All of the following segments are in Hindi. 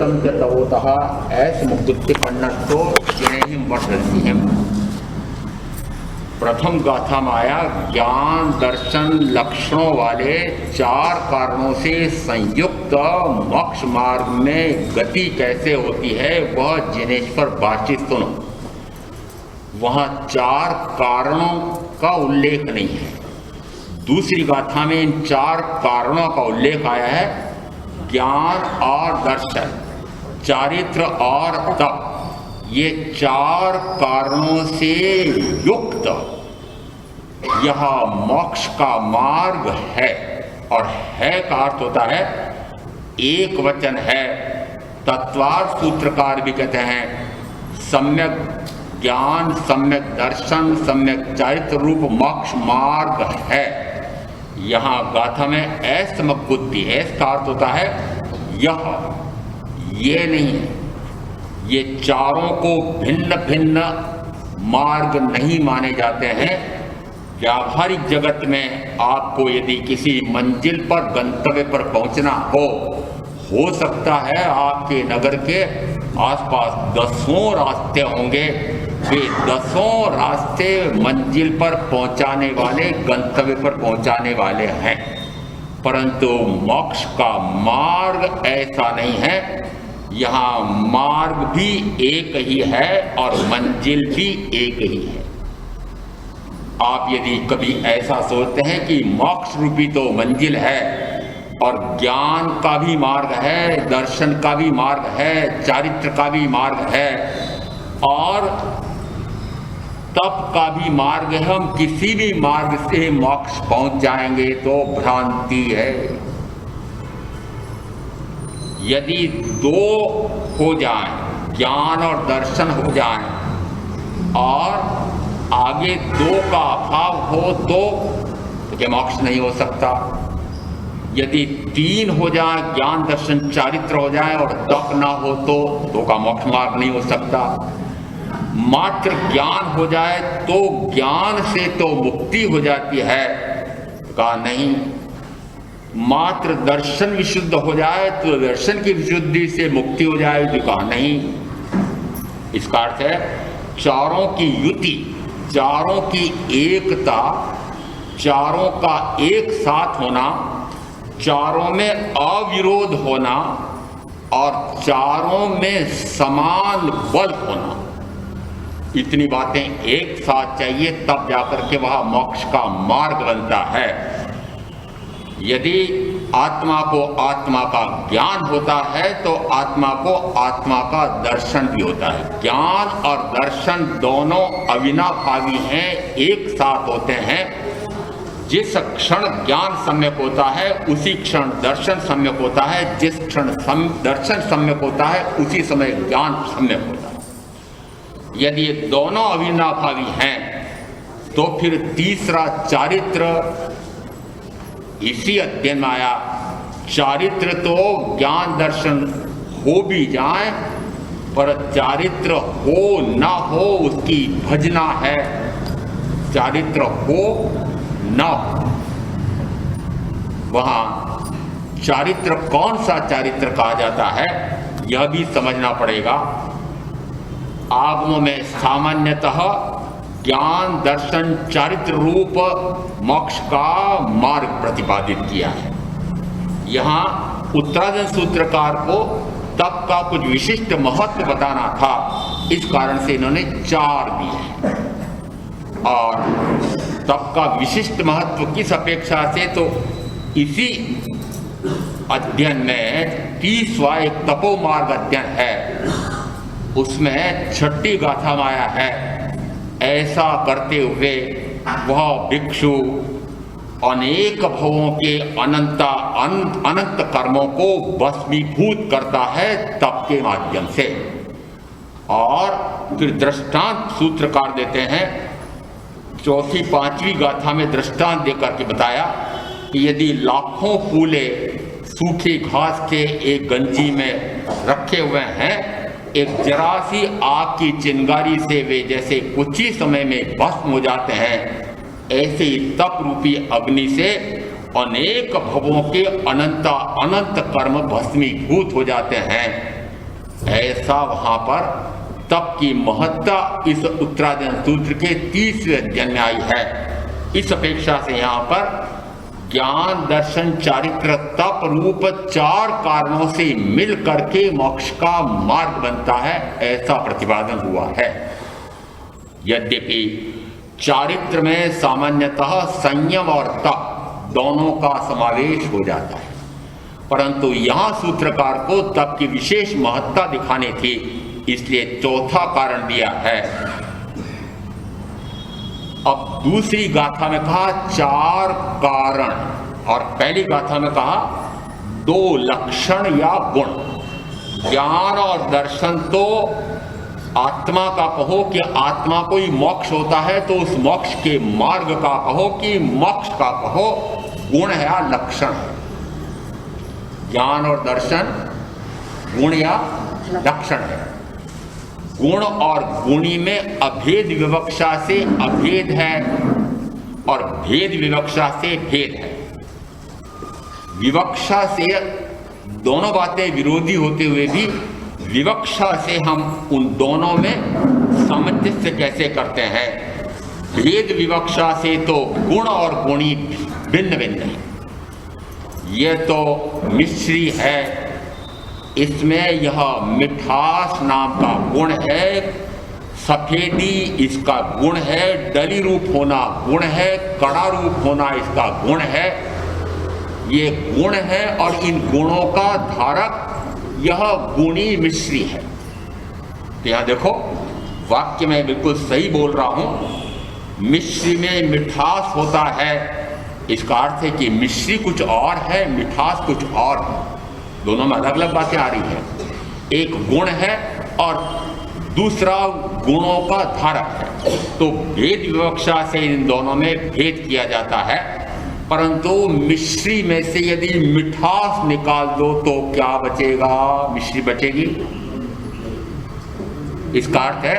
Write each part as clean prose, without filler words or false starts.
एतम च तवोतः ऐसमुक्ति पन्नतो जिनेहिं वर्धन्तिहिं। प्रथम गाथा में आया ज्ञान दर्शन लक्षणों वाले 4 कारणों से संयुक्त मोक्ष मार्ग में गति कैसे होती है वह जिनेश्वर बातचीत सुनो। वहाँ 4 कारणों का उल्लेख नहीं है। दूसरी गाथा में इन 4 कारणों का उल्लेख आया है, ज्ञान और दर्शन, चारित्र और तप। ये 4 कारणों से युक्त यह मोक्ष का मार्ग है। और है का अर्थ होता है एक वचन है। तत्वार्थ सूत्रकार भी कहते हैं सम्यक ज्ञान, सम्यक दर्शन, सम्यक चारित्र रूप मोक्ष मार्ग है। यहाँ गाथा में असमक बुद्धि है, इसका अर्थ होता है ये नहीं है। ये चारों को भिन्न भिन्न मार्ग नहीं माने जाते हैं। व्यावहारिक जगत में आपको यदि किसी मंजिल पर, गंतव्य पर पहुंचना हो सकता है आपके नगर के आसपास 10 रास्ते होंगे। वे 10 रास्ते मंजिल पर पहुंचाने वाले, गंतव्य पर पहुंचाने वाले हैं, परंतु मोक्ष का मार्ग ऐसा नहीं है। यहाँ मार्ग भी एक ही है और मंजिल भी एक ही है। आप यदि कभी ऐसा सोचते हैं कि मोक्ष रूपी तो मंजिल है और ज्ञान का भी मार्ग है, दर्शन का भी मार्ग है, चारित्र का भी मार्ग है और तप का भी मार्ग है, हम किसी भी मार्ग से मोक्ष पहुंच जाएंगे, तो भ्रांति है। यदि 2 हो जाएं, ज्ञान और दर्शन हो जाएं और आगे 2 का अभाव हो तो क्या मोक्ष नहीं हो सकता? यदि 3 हो जाए, ज्ञान दर्शन चारित्र हो जाए और तप ना हो तो 2 का मोक्ष मार्ग नहीं हो सकता। मात्र ज्ञान हो जाए तो ज्ञान से तो मुक्ति हो जाती है, कहा नहीं। मात्र दर्शन विशुद्ध हो जाए तो दर्शन की विशुद्धि से मुक्ति हो जाएगी, कहा नहीं। इसका अर्थ है चारों की युति, चारों की एकता, चारों का एक साथ होना, चारों में अविरोध होना और चारों में समान बल होना, इतनी बातें एक साथ चाहिए, तब जाकर के वह मोक्ष का मार्ग बनता है। यदि आत्मा को आत्मा का ज्ञान होता है तो आत्मा को आत्मा का दर्शन भी होता है। ज्ञान और दर्शन दोनों अविनाभावी हैं, एक साथ होते हैं। जिस क्षण ज्ञान सम्यक होता है उसी क्षण दर्शन सम्यक होता है, जिस क्षण दर्शन सम्यक होता है उसी समय ज्ञान सम्यक होता है। यदि ये दोनों अविनाभावी हैं तो फिर तीसरा चारित्र इसी अध्ययन में आया। चारित्र तो ज्ञान दर्शन हो भी जाए पर चारित्र हो ना हो उसकी भजना है। चारित्र हो ना हो, वहाँ चारित्र कौन सा चारित्र कहा जाता है यह भी समझना पड़ेगा। आगमों में सामान्यतः ज्ञान दर्शन चारित्र रूप मोक्ष का मार्ग प्रतिपादित किया है। यहाँ उत्तराधन सूत्रकार को तप का कुछ विशिष्ट महत्व बताना था, इस कारण से इन्होंने 4 दिए। और तप का विशिष्ट महत्व किस अपेक्षा से, तो इसी अध्ययन में 30वां एक तपोमार्ग अध्ययन है, उसमें 6ठी गाथा में आया है। ऐसा करते हुए वह भिक्षु अनेक भवों के अनंत कर्मों को भस्मीभूत करता है तप के माध्यम से। और फिर दृष्टांत सूत्रकार देते हैं, 4ठी 5वीं गाथा में दृष्टांत देकर के बताया कि यदि लाखों फूले सूखी घास के एक गंजी में रखे हुए हैं, एक जरा सी आग की चिंगारी से वे जैसे कुछ ही समय में भस्म हो जाते हैं, ऐसे ही तप रूपी अग्नि से अनेक भवों के अनंत कर्म भस्मीभूत हो जाते हैं। ऐसा वहां पर तप की महत्ता इस उत्तरायण सूत्र के 30वें अध्याय में आई है। इस अपेक्षा से यहाँ पर ज्ञान दर्शन चारित्र तप रूप 4 कारणों से मिल करके मोक्ष का मार्ग बनता है, ऐसा प्रतिपादन हुआ है। यद्यपि चारित्र में सामान्यतः संयम और तप दोनों का समावेश हो जाता है, परंतु यहां सूत्रकार को तप की विशेष महत्ता दिखानी थी, इसलिए चौथा कारण दिया है। अब दूसरी गाथा में कहा 4 कारण, और पहली गाथा में कहा 2 लक्षण या गुण। ज्ञान और दर्शन तो आत्मा का कहो कि आत्मा को ही मोक्ष होता है, तो उस मोक्ष के मार्ग का कहो कि मोक्ष का कहो, गुण है या लक्षण है। ज्ञान और दर्शन गुण या लक्षण है। गुण और गुणी में अभेद विवक्षा से अभेद है और भेद विवक्षा से भेद है। विवक्षा से दोनों बातें विरोधी होते हुए भी विवक्षा से हम उन दोनों में सामंजस्य कैसे करते हैं। भेद विवक्षा से तो गुण और गुणी भिन्न भिन्न है। ये तो मिश्री है, इसमें यह मिठास नाम का गुण है, सफेदी इसका गुण है, डली रूप होना गुण है, कड़ा रूप होना इसका गुण है। ये गुण है और इन गुणों का धारक यह गुणी मिश्री है। तो यहां देखो वाक्य में बिल्कुल सही बोल रहा हूं। मिश्री में मिठास होता है, इसका अर्थ है कि मिश्री कुछ और है, मिठास कुछ और है। दोनों में अलग अलग बातें आ रही है। एक गुण है और दूसरा गुणों का धारक है। तो भेद विवक्षा से इन दोनों में भेद किया जाता है, परंतु मिश्री में से यदि मिठास निकाल दो तो क्या बचेगा? मिश्री बचेगी। इसका अर्थ है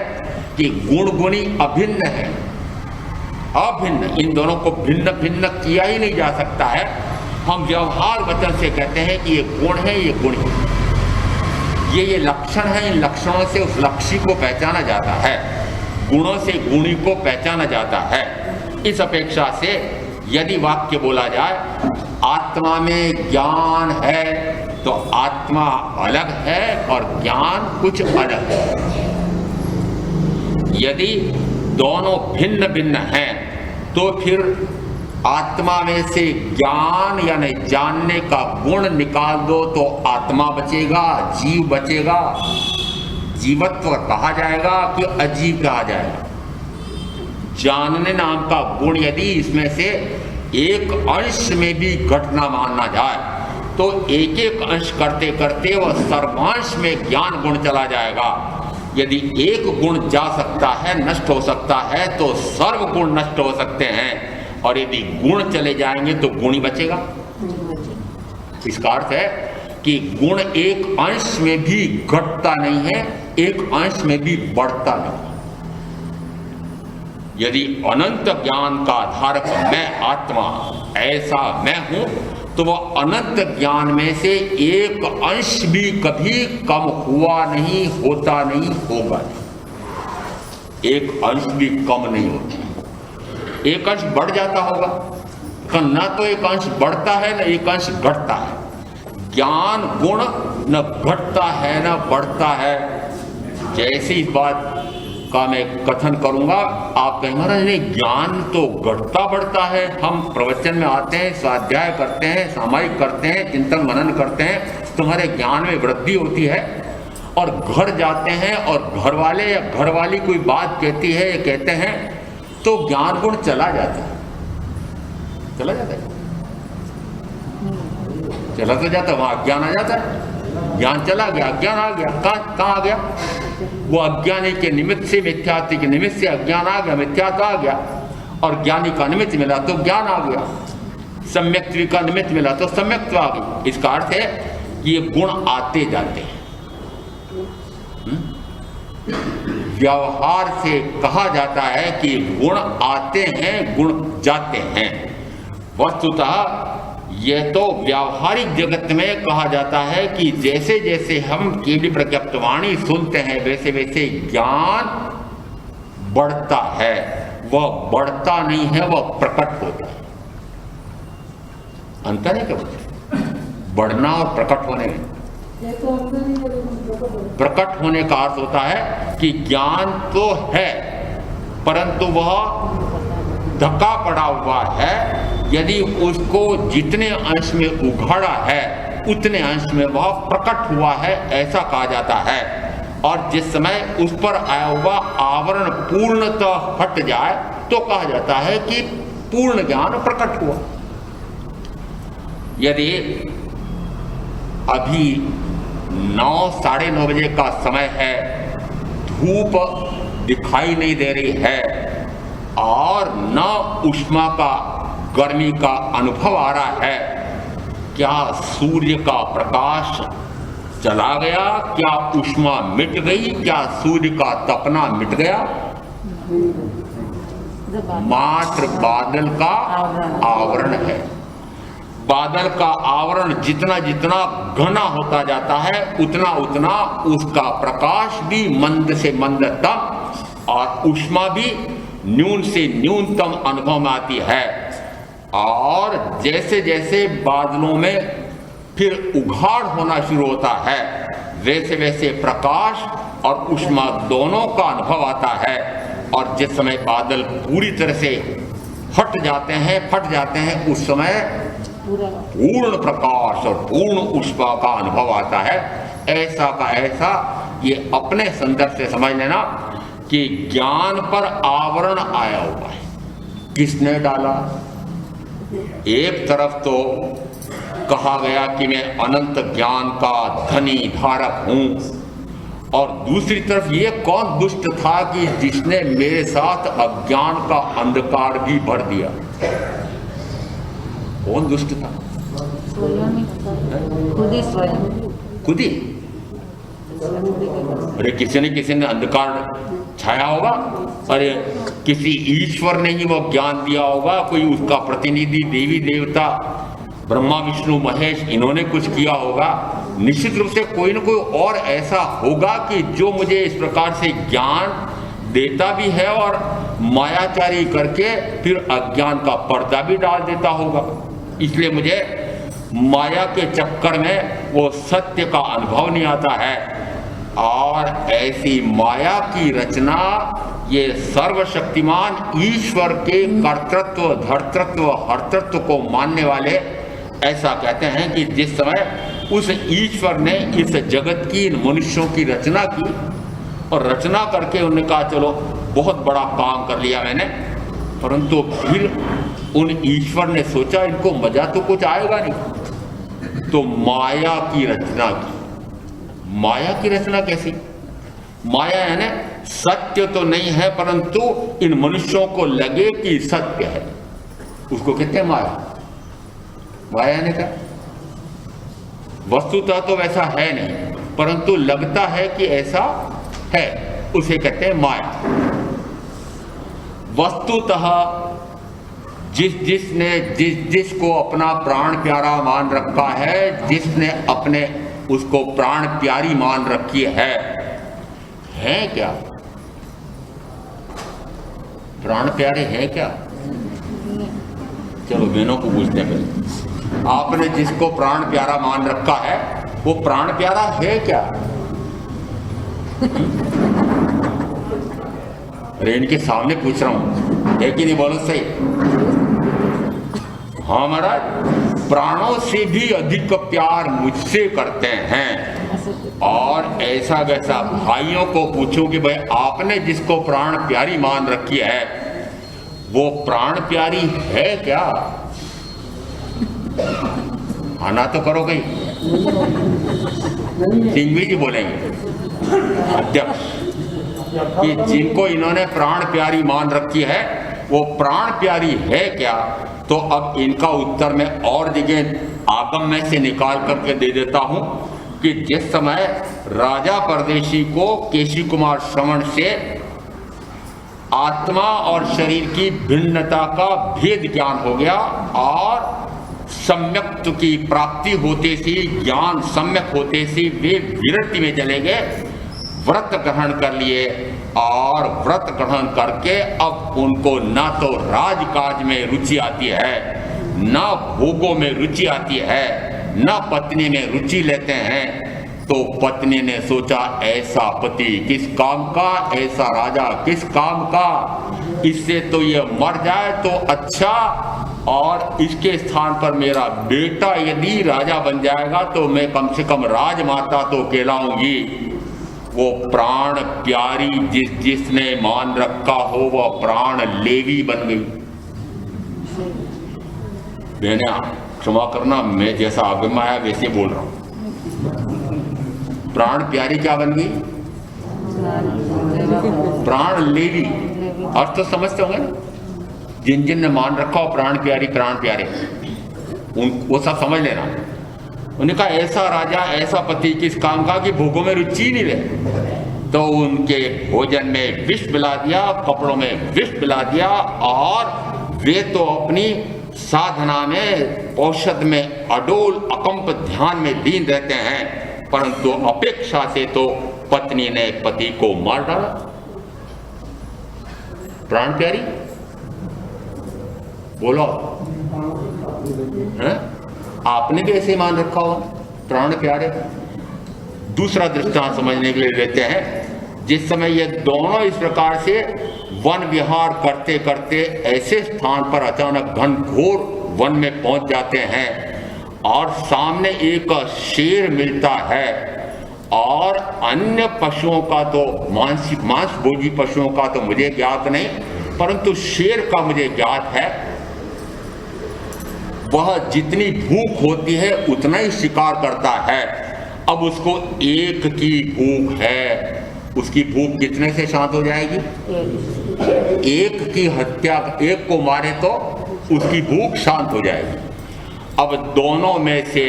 कि गुण गुणी अभिन्न है, अभिन्न। इन दोनों को भिन्न भिन्न किया ही नहीं जा सकता है। हम व्यवहार वचन से कहते हैं कि ये गुण है, ये गुण है, ये लक्षण है। इन लक्षणों से उस लक्ष्य को पहचाना जाता है, गुणों से गुणी को पहचाना जाता है। इस अपेक्षा से यदि वाक्य बोला जाए आत्मा में ज्ञान है, तो आत्मा अलग है और ज्ञान कुछ अलग है। यदि दोनों भिन्न भिन्न हैं, तो फिर आत्मा में से ज्ञान यानी जानने का गुण निकाल दो तो आत्मा बचेगा, जीव बचेगा। जीवत्व कहा जाएगा कि अजीव कहा जाएगा? जानने नाम का गुण यदि इसमें से एक अंश में भी घटना मानना जाए, तो एक एक अंश करते करते वह सर्वांश में ज्ञान गुण चला जाएगा। यदि एक गुण जा सकता है, नष्ट हो सकता है, तो सर्व गुण नष्ट हो सकते हैं। और यदि गुण चले जाएंगे तो गुण ही बचेगा। इसका अर्थ है कि गुण एक अंश में भी घटता नहीं है, एक अंश में भी बढ़ता नहीं। यदि अनंत ज्ञान का धारक मैं आत्मा, ऐसा मैं हूं, तो वह अनंत ज्ञान में से एक अंश भी कभी कम हुआ नहीं, होता नहीं, होगा नहीं। एक अंश भी कम नहीं होता। एक अंश बढ़ जाता होगा, न तो एक अंश बढ़ता है न एक अंश घटता है। ज्ञान गुण न घटता है न बढ़ता है। जैसी इस बात का मैं कथन करूंगा, आप कहेंगे महाराज नहीं, ज्ञान तो घटता बढ़ता है। हम प्रवचन में आते हैं, स्वाध्याय करते हैं, सामायिक करते हैं, चिंतन मनन करते हैं, तुम्हारे ज्ञान में वृद्धि होती है। और घर जाते हैं और घर वाले या घरवाली कोई बात कहती है या कहते हैं, तो ज्ञान गुण चला जाता है। चला जाता है, चला तो जाता, वहां अज्ञान आ जाता है। ज्ञान चला गया, अज्ञान आ गया। कहाँ आ गया? वो अज्ञानी के निमित्त से, मिथ्यात्व के निमित्त से अज्ञान आ गया, मिथ्यात्व आ गया। और ज्ञानी का निमित्त मिला तो ज्ञान आ गया, सम्यक्त्व का निमित्त मिला तो सम्यक्त्व आ गई। इसका अर्थ है कि ये गुण आते जाते हैं। व्यवहार से कहा जाता है कि गुण आते हैं, गुण जाते हैं। वस्तुतः ये तो व्यावहारिक जगत में कहा जाता है कि जैसे जैसे हम केवली प्रज्ञप्तवाणी सुनते हैं वैसे वैसे ज्ञान बढ़ता है। वह बढ़ता नहीं है, वह प्रकट होता है। अंतर है क्या बच्चे? बढ़ना और प्रकट होने में? प्रकट होने का अर्थ होता है कि ज्ञान तो है परंतु वह ढका पड़ा हुआ है। यदि उसको जितने अंश में उघाड़ा है उतने अंश में वह प्रकट हुआ है, ऐसा कहा जाता है। और जिस समय उस पर आया हुआ आवरण पूर्णतः हट जाए तो कहा जाता है कि पूर्ण ज्ञान प्रकट हुआ। यदि अभी 9 साढ़े 9 बजे का समय है, धूप दिखाई नहीं दे रही है और न उष्मा का गर्मी का अनुभव आ रहा है, क्या सूर्य का प्रकाश चला गया? क्या उष्मा मिट गई? क्या सूर्य का तपना मिट गया? मात्र बादल का आवरण है। बादल का आवरण जितना जितना घना होता जाता है उतना उतना उसका प्रकाश भी मंद से मंदतम और उष्मा भी न्यून से न्यूनतम अनुभव में आती है। और जैसे जैसे बादलों में फिर उघाड़ होना शुरू होता है वैसे वैसे प्रकाश और उष्मा दोनों का अनुभव आता है। और जिस समय बादल पूरी तरह से फट जाते हैं उस समय पूर्ण प्रकाश और पूर्ण उष्मा का अनुभव आता है। ऐसा का ऐसा ये अपने संदर्भ से समझ लेना कि ज्ञान पर आवरण आया हुआ है। किसने डाला? एक तरफ तो कहा गया कि मैं अनंत ज्ञान का धनी धारक हूं और दूसरी तरफ ये कौन दुष्ट था कि जिसने मेरे साथ अज्ञान का अंधकार भी भर दिया? कौन दुष्ट था? खुद ही। अरे किसी ने अंधकार छाया होगा। अरे किसी ईश्वर ने ही वो ज्ञान दिया होगा, कोई उसका प्रतिनिधि देवी देवता ब्रह्मा विष्णु महेश इन्होंने कुछ किया होगा। निश्चित रूप से कोई न कोई और ऐसा होगा कि जो मुझे इस प्रकार से ज्ञान देता भी है और मायाचारी करके फिर अज्ञान का पर्दा भी डाल देता होगा। इसलिए मुझे माया के चक्कर में वो सत्य का अनुभव नहीं आता है। और ऐसी माया की रचना ये सर्वशक्तिमान ईश्वर के कर्तृत्व धर्तृत्व हर्तृत्व को मानने वाले ऐसा कहते हैं कि जिस समय उस ईश्वर ने इस जगत की इन मनुष्यों की रचना की और रचना करके उन्होंने कहा चलो बहुत बड़ा काम कर लिया मैंने, परंतु फिर उन ईश्वर ने सोचा इनको मजा तो कुछ आएगा नहीं, तो माया की रचना की। माया की रचना कैसी? माया यानी सत्य तो नहीं है परंतु इन मनुष्यों को लगे कि सत्य है, उसको कहते हैं माया। माया यानी क्या? वस्तुतः तो वैसा है नहीं परंतु लगता है कि ऐसा है, उसे कहते हैं माया। वस्तुतः जिसको अपना प्राण प्यारा मान रखा है, जिसने अपने उसको प्राण प्यारी मान रखी है क्या? प्राण प्यारे हैं क्या? चलो बहनों को पूछते हैं पहले, आपने जिसको प्राण प्यारा मान रखा है वो प्राण प्यारा है क्या? अरे इनके सामने पूछ रहा हूं, है कि नहीं? बोलो सही। हाँ महाराज, प्राणों से भी अधिक प्यार मुझसे करते हैं। और ऐसा वैसा भाइयों को पूछो कि भाई आपने जिसको प्राण प्यारी मान रखी है वो प्राण प्यारी है क्या? आना तो करो गई। सिंघवी जी बोलेंगे अध्यक्ष कि जिनको इन्होंने प्राण प्यारी मान रखी है वो प्राण प्यारी है क्या? तो अब इनका उत्तर मैं और जगह आगम में से निकाल करके दे देता हूं कि जिस समय राजा परदेशी को केशी कुमार श्रवण से आत्मा और शरीर की भिन्नता का भेद ज्ञान हो गया और सम्यक्त्व की प्राप्ति होते सी, ज्ञान सम्यक होते सी वे विरक्ति में चले गए, व्रत ग्रहण कर लिए और व्रत ग्रहण करके अब उनको ना तो राजकाज में रुचि आती है, ना भोगों में रुचि आती है, ना पत्नी में रुचि लेते हैं। तो पत्नी ने सोचा ऐसा पति किस काम का, ऐसा राजा किस काम का, इससे तो ये मर जाए तो अच्छा, और इसके स्थान पर मेरा बेटा यदि राजा बन जाएगा तो मैं कम से कम राजमाता तो कहलाऊंगी। वो प्राण प्यारी जिसने मान रखा हो वह प्राण लेवी बन गई। बहना क्षमा करना, मैं जैसा आगे में आया वैसे बोल रहा हूं। प्राण प्यारी क्या बन गई? प्राण लेवी। अर्थ तो समझते होंगे ना, जिन ने मान रखा हो प्राण प्यारी प्राण प्यारे, वो सब समझ लेना। उन्होंने कहा ऐसा राजा ऐसा पति किस काम का कि भोगों में रुचि नहीं ले, तो उनके भोजन में विष मिला दिया, कपड़ों में विष मिला दिया, और वे तो अपनी साधना में औषध में अडोल अकंप ध्यान में लीन रहते हैं, परंतु अपेक्षा से तो पत्नी ने पति को मार डाला। प्राण प्यारी बोलो है? आपने भी ऐसे मान रखा हो प्राण प्यारे। दूसरा दृष्टांत समझने के लिए लेते हैं। जिस समय ये दोनों इस प्रकार से वन विहार करते करते ऐसे स्थान पर अचानक घनघोर वन में पहुंच जाते हैं और सामने एक शेर मिलता है, और अन्य पशुओं का तो मांसभोजी पशुओं का तो मुझे ज्ञात नहीं, परंतु शेर का मुझे ज्ञात है। वह जितनी भूख होती है उतना ही शिकार करता है। अब उसको एक की भूख है, उसकी भूख कितने से शांत हो जाएगी? एक की हत्या, एक को मारे तो उसकी भूख शांत हो जाएगी। अब दोनों में से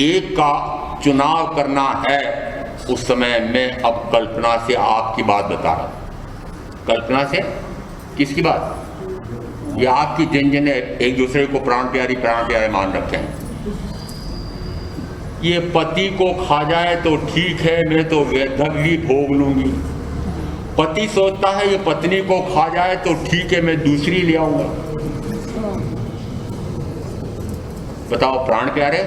एक का चुनाव करना है। उस समय मैं अब कल्पना से आपकी बात बता रहा हूं। कल्पना से किसकी बात? ये आपकी जिन ने एक दूसरे को प्राण प्यारे मान रखे हैं। ये पति को खा जाए तो ठीक है, मैं तो वैधव्य भोग लूंगी। पति सोचता है ये पत्नी को खा जाए तो ठीक है, मैं दूसरी ले आऊंगा। बताओ प्राण प्यारे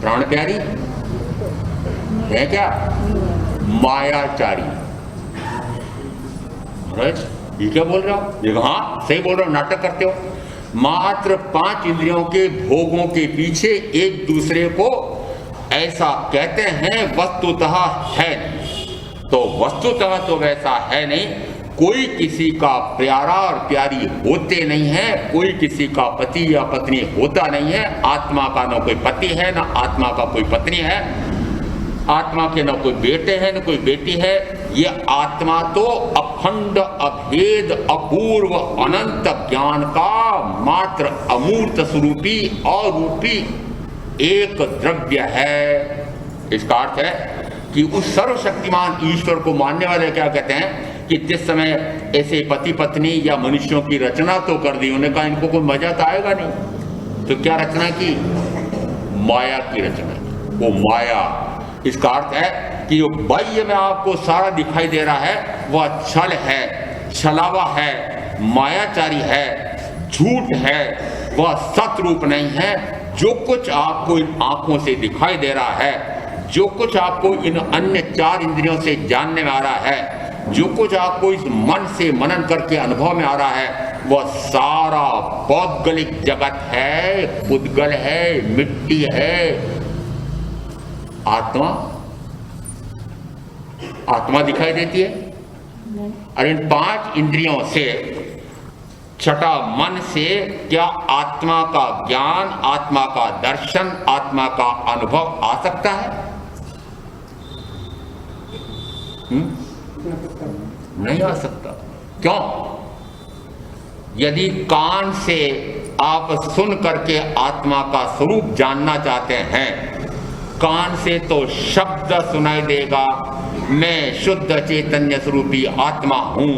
प्राण प्यारी है क्या? मायाचारी। ये क्या बोल रहा हो? हाँ सही बोल रहा हो, नाटक करते हो। मात्र 5 इंद्रियों के भोगों के पीछे एक दूसरे को ऐसा कहते हैं, वस्तुतः है नहीं। तो वस्तुतः तो वैसा है नहीं। कोई किसी का प्यारा और प्यारी होते नहीं है, कोई किसी का पति या पत्नी होता नहीं है। आत्मा का न कोई पति है, न आत्मा का कोई पत्नी है। आत्मा के न कोई बेटे हैं न कोई बेटी है। ये आत्मा तो अखंड अभेद अपूर्व अनंत ज्ञान का मात्र अमूर्त स्वरूपी अरूपी एक द्रव्य है। इसका अर्थ है कि उस सर्वशक्तिमान ईश्वर को मानने वाले क्या कहते हैं कि जिस समय ऐसे पति पत्नी या मनुष्यों की रचना तो कर दी, उन्होंने कहा इनको कोई मजा तो आएगा नहीं, तो क्या रचना की? माया की रचना की। वो माया, इसका अर्थ है कि जो बाह्य में आपको सारा दिखाई दे रहा है वह छल है, छलावा है, मायाचारी है, झूठ है, वह सतरूप नहीं है। जो कुछ आपको इन आंखों से दिखाई दे रहा है, जो कुछ आपको इन अन्य 4 इंद्रियों से जानने में आ रहा है, जो कुछ आपको इस मन से मनन करके अनुभव में आ रहा है, वह सारा पौद्गलिक जगत है, पुद्गल है, मिट्टी है। आत्मा दिखाई देती है। और इन 5 इंद्रियों से, छठा मन से क्या आत्मा का ज्ञान, आत्मा का दर्शन, आत्मा का अनुभव आ सकता है? नहीं आ सकता। क्यों? यदि कान से आप सुन करके आत्मा का स्वरूप जानना चाहते हैं, कान से तो शब्द सुनाई देगा, मैं शुद्ध चैतन्य स्वरूपी आत्मा हूं,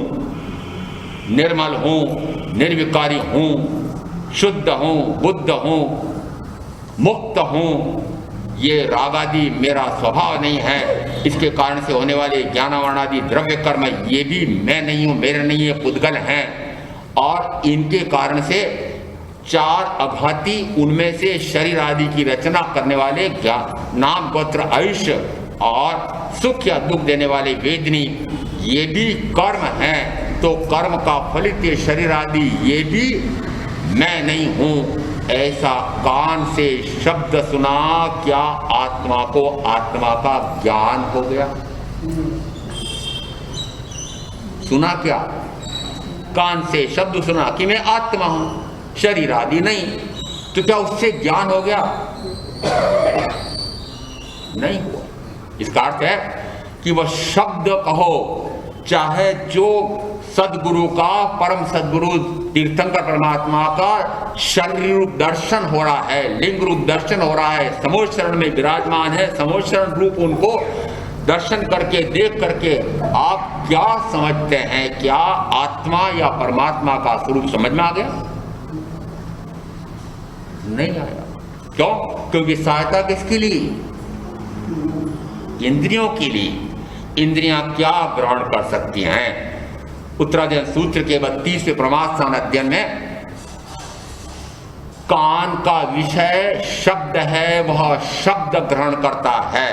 निर्मल हूं, निर्विकारी हूं, शुद्ध हूँ, बुद्ध हूँ, मुक्त हूँ, ये रागादि मेरा स्वभाव नहीं है, इसके कारण से होने वाले ज्ञानावरणादि द्रव्य कर्म ये भी मैं नहीं हूँ, मेरे नहीं, ये पुद्गल हैं, और इनके कारण से चार अघाती, उनमें से शरीर आदि की रचना करने वाले नाम गोत्र आयुष्य और सुख या दुख देने वाले वेदनी, ये भी कर्म हैं। तो कर्म का फलित ये शरीर आदि ये भी मैं नहीं हूँ। ऐसा कान से शब्द सुना, क्या आत्मा को आत्मा का ज्ञान हो गया? सुना क्या? कान से शब्द सुना कि मैं आत्मा हूं, शरीर आदि नहीं, तो क्या उससे ज्ञान हो गया? नहीं हुआ। इसका अर्थ है कि वह शब्द कहो, चाहे जो सदगुरु का, परम सदगुरु तीर्थंकर परमात्मा का शरीर रूप दर्शन हो रहा है, लिंग रूप दर्शन हो रहा है, समोच्च शरण में विराजमान है, समोच्च शरण रूप उनको दर्शन करके, देख करके आप क्या समझते हैं? क्या आत्मा या परमात्मा का स्वरूप समझ में आ गया? नहीं आया। क्यों? क्योंकि सहायता किसके लिए? इंद्रियों के लिए। इंद्रियां क्या ग्रहण कर सकती हैं? उत्तराध्ययन सूत्र के 32वें प्रमाद स्थान अध्ययन में कान का विषय शब्द है, वह शब्द ग्रहण करता है।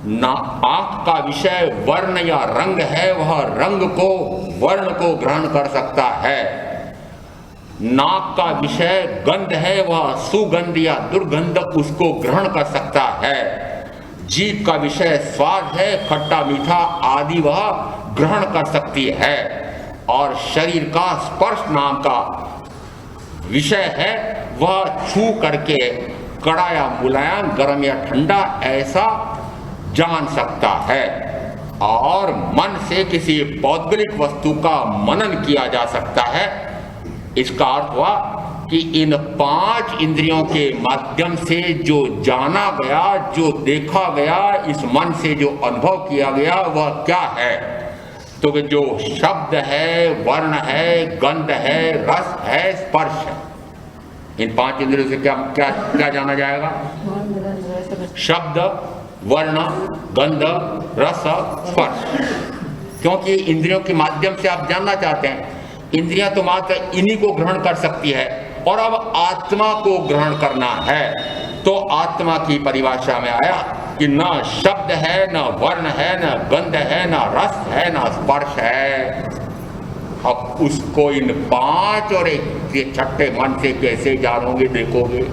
आंख का विषय वर्ण या रंग है, वह रंग को, वर्ण को ग्रहण कर सकता है। नाक का विषय गंध है, वह सुगंध या दुर्गंध उसको ग्रहण कर सकता है। जीभ का विषय स्वाद है, खट्टा मीठा आदि वह ग्रहण कर सकती है। और शरीर का स्पर्श नाम का विषय है, वह छू करके कड़ा या मुलायम, गर्म या ठंडा ऐसा जान सकता है। और मन से किसी पौद्गलिक वस्तु का मनन किया जा सकता है। इसका अर्थ हुआ कि इन 5 इंद्रियों के माध्यम से जो जाना गया, जो देखा गया, इस मन से जो अनुभव किया गया, वह क्या है? तो जो शब्द है, वर्ण है, गंध है, रस है, स्पर्श है। इन 5 इंद्रियों से क्या क्या क्या जाना जाएगा? शब्द, वर्ण, गंध, रस, स्पर्श। क्योंकि इंद्रियों के माध्यम से आप जानना चाहते हैं। इंद्रियां तो मात्र इन्हीं को ग्रहण कर सकती है, और अब आत्मा को ग्रहण करना है। तो आत्मा की परिभाषा में आया कि न शब्द है, न वर्ण है, न गंध है, न रस है, न स्पर्श है। अब उसको इन 5 और एक छठे मन से कैसे जानोगे, देखोगे?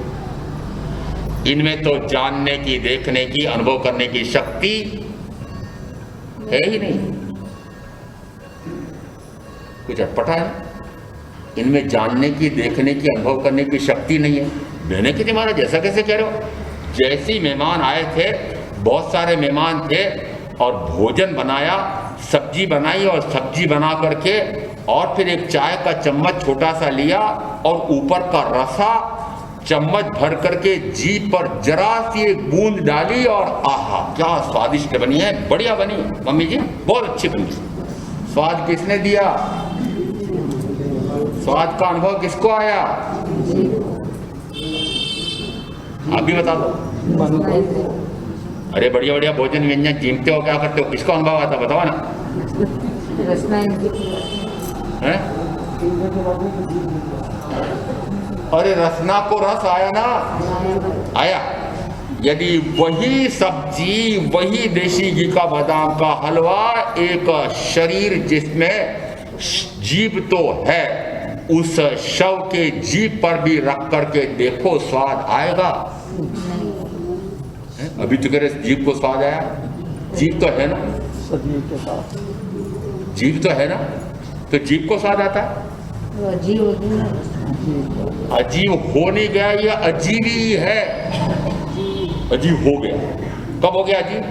इनमें तो जानने की, देखने की, अनुभव करने की शक्ति है ही नहीं। कुछ अटपटा है। इनमें जानने की, देखने की, अनुभव करने की शक्ति नहीं है। मैंने कितनी महाराज जैसा कैसे कह रहे हो? जैसे ही मेहमान आए थे, बहुत सारे मेहमान थे, और भोजन बनाया, सब्जी बनाई, और सब्जी बना करके और फिर एक चाय का चम्मच छोटा सा लिया, और ऊपर का रसा चम्मच भर करके जीभ पर जरा सी एक बूंद डाली, और आहा क्या स्वादिष्ट बनी है, बढ़िया बनी मम्मी जी, बहुत अच्छी बनी। स्वाद किसने दिया? स्वाद का अनुभव किसको आया? आप भी बता दो। अरे बढ़िया बढ़िया भोजन व्यंजन कीमते हो, क्या करते हो, किसको अनुभव आता? बताओ ना। है? अरे रसना को रस आया ना? आया। यदि वही सब्जी, वही देसी घी का बादाम का हलवा, एक शरीर जिसमें जीभ तो है, उस शव के जीभ पर भी रख करके देखो, स्वाद आएगा? अभी तो कह रहे जीभ को स्वाद आया। जीभ तो है ना, जीभ तो है ना, तो जीभ को स्वाद आता है? अजीब हो नहीं गया, ये अजीब ही है। अजीब हो गया। कब हो गया अजीब?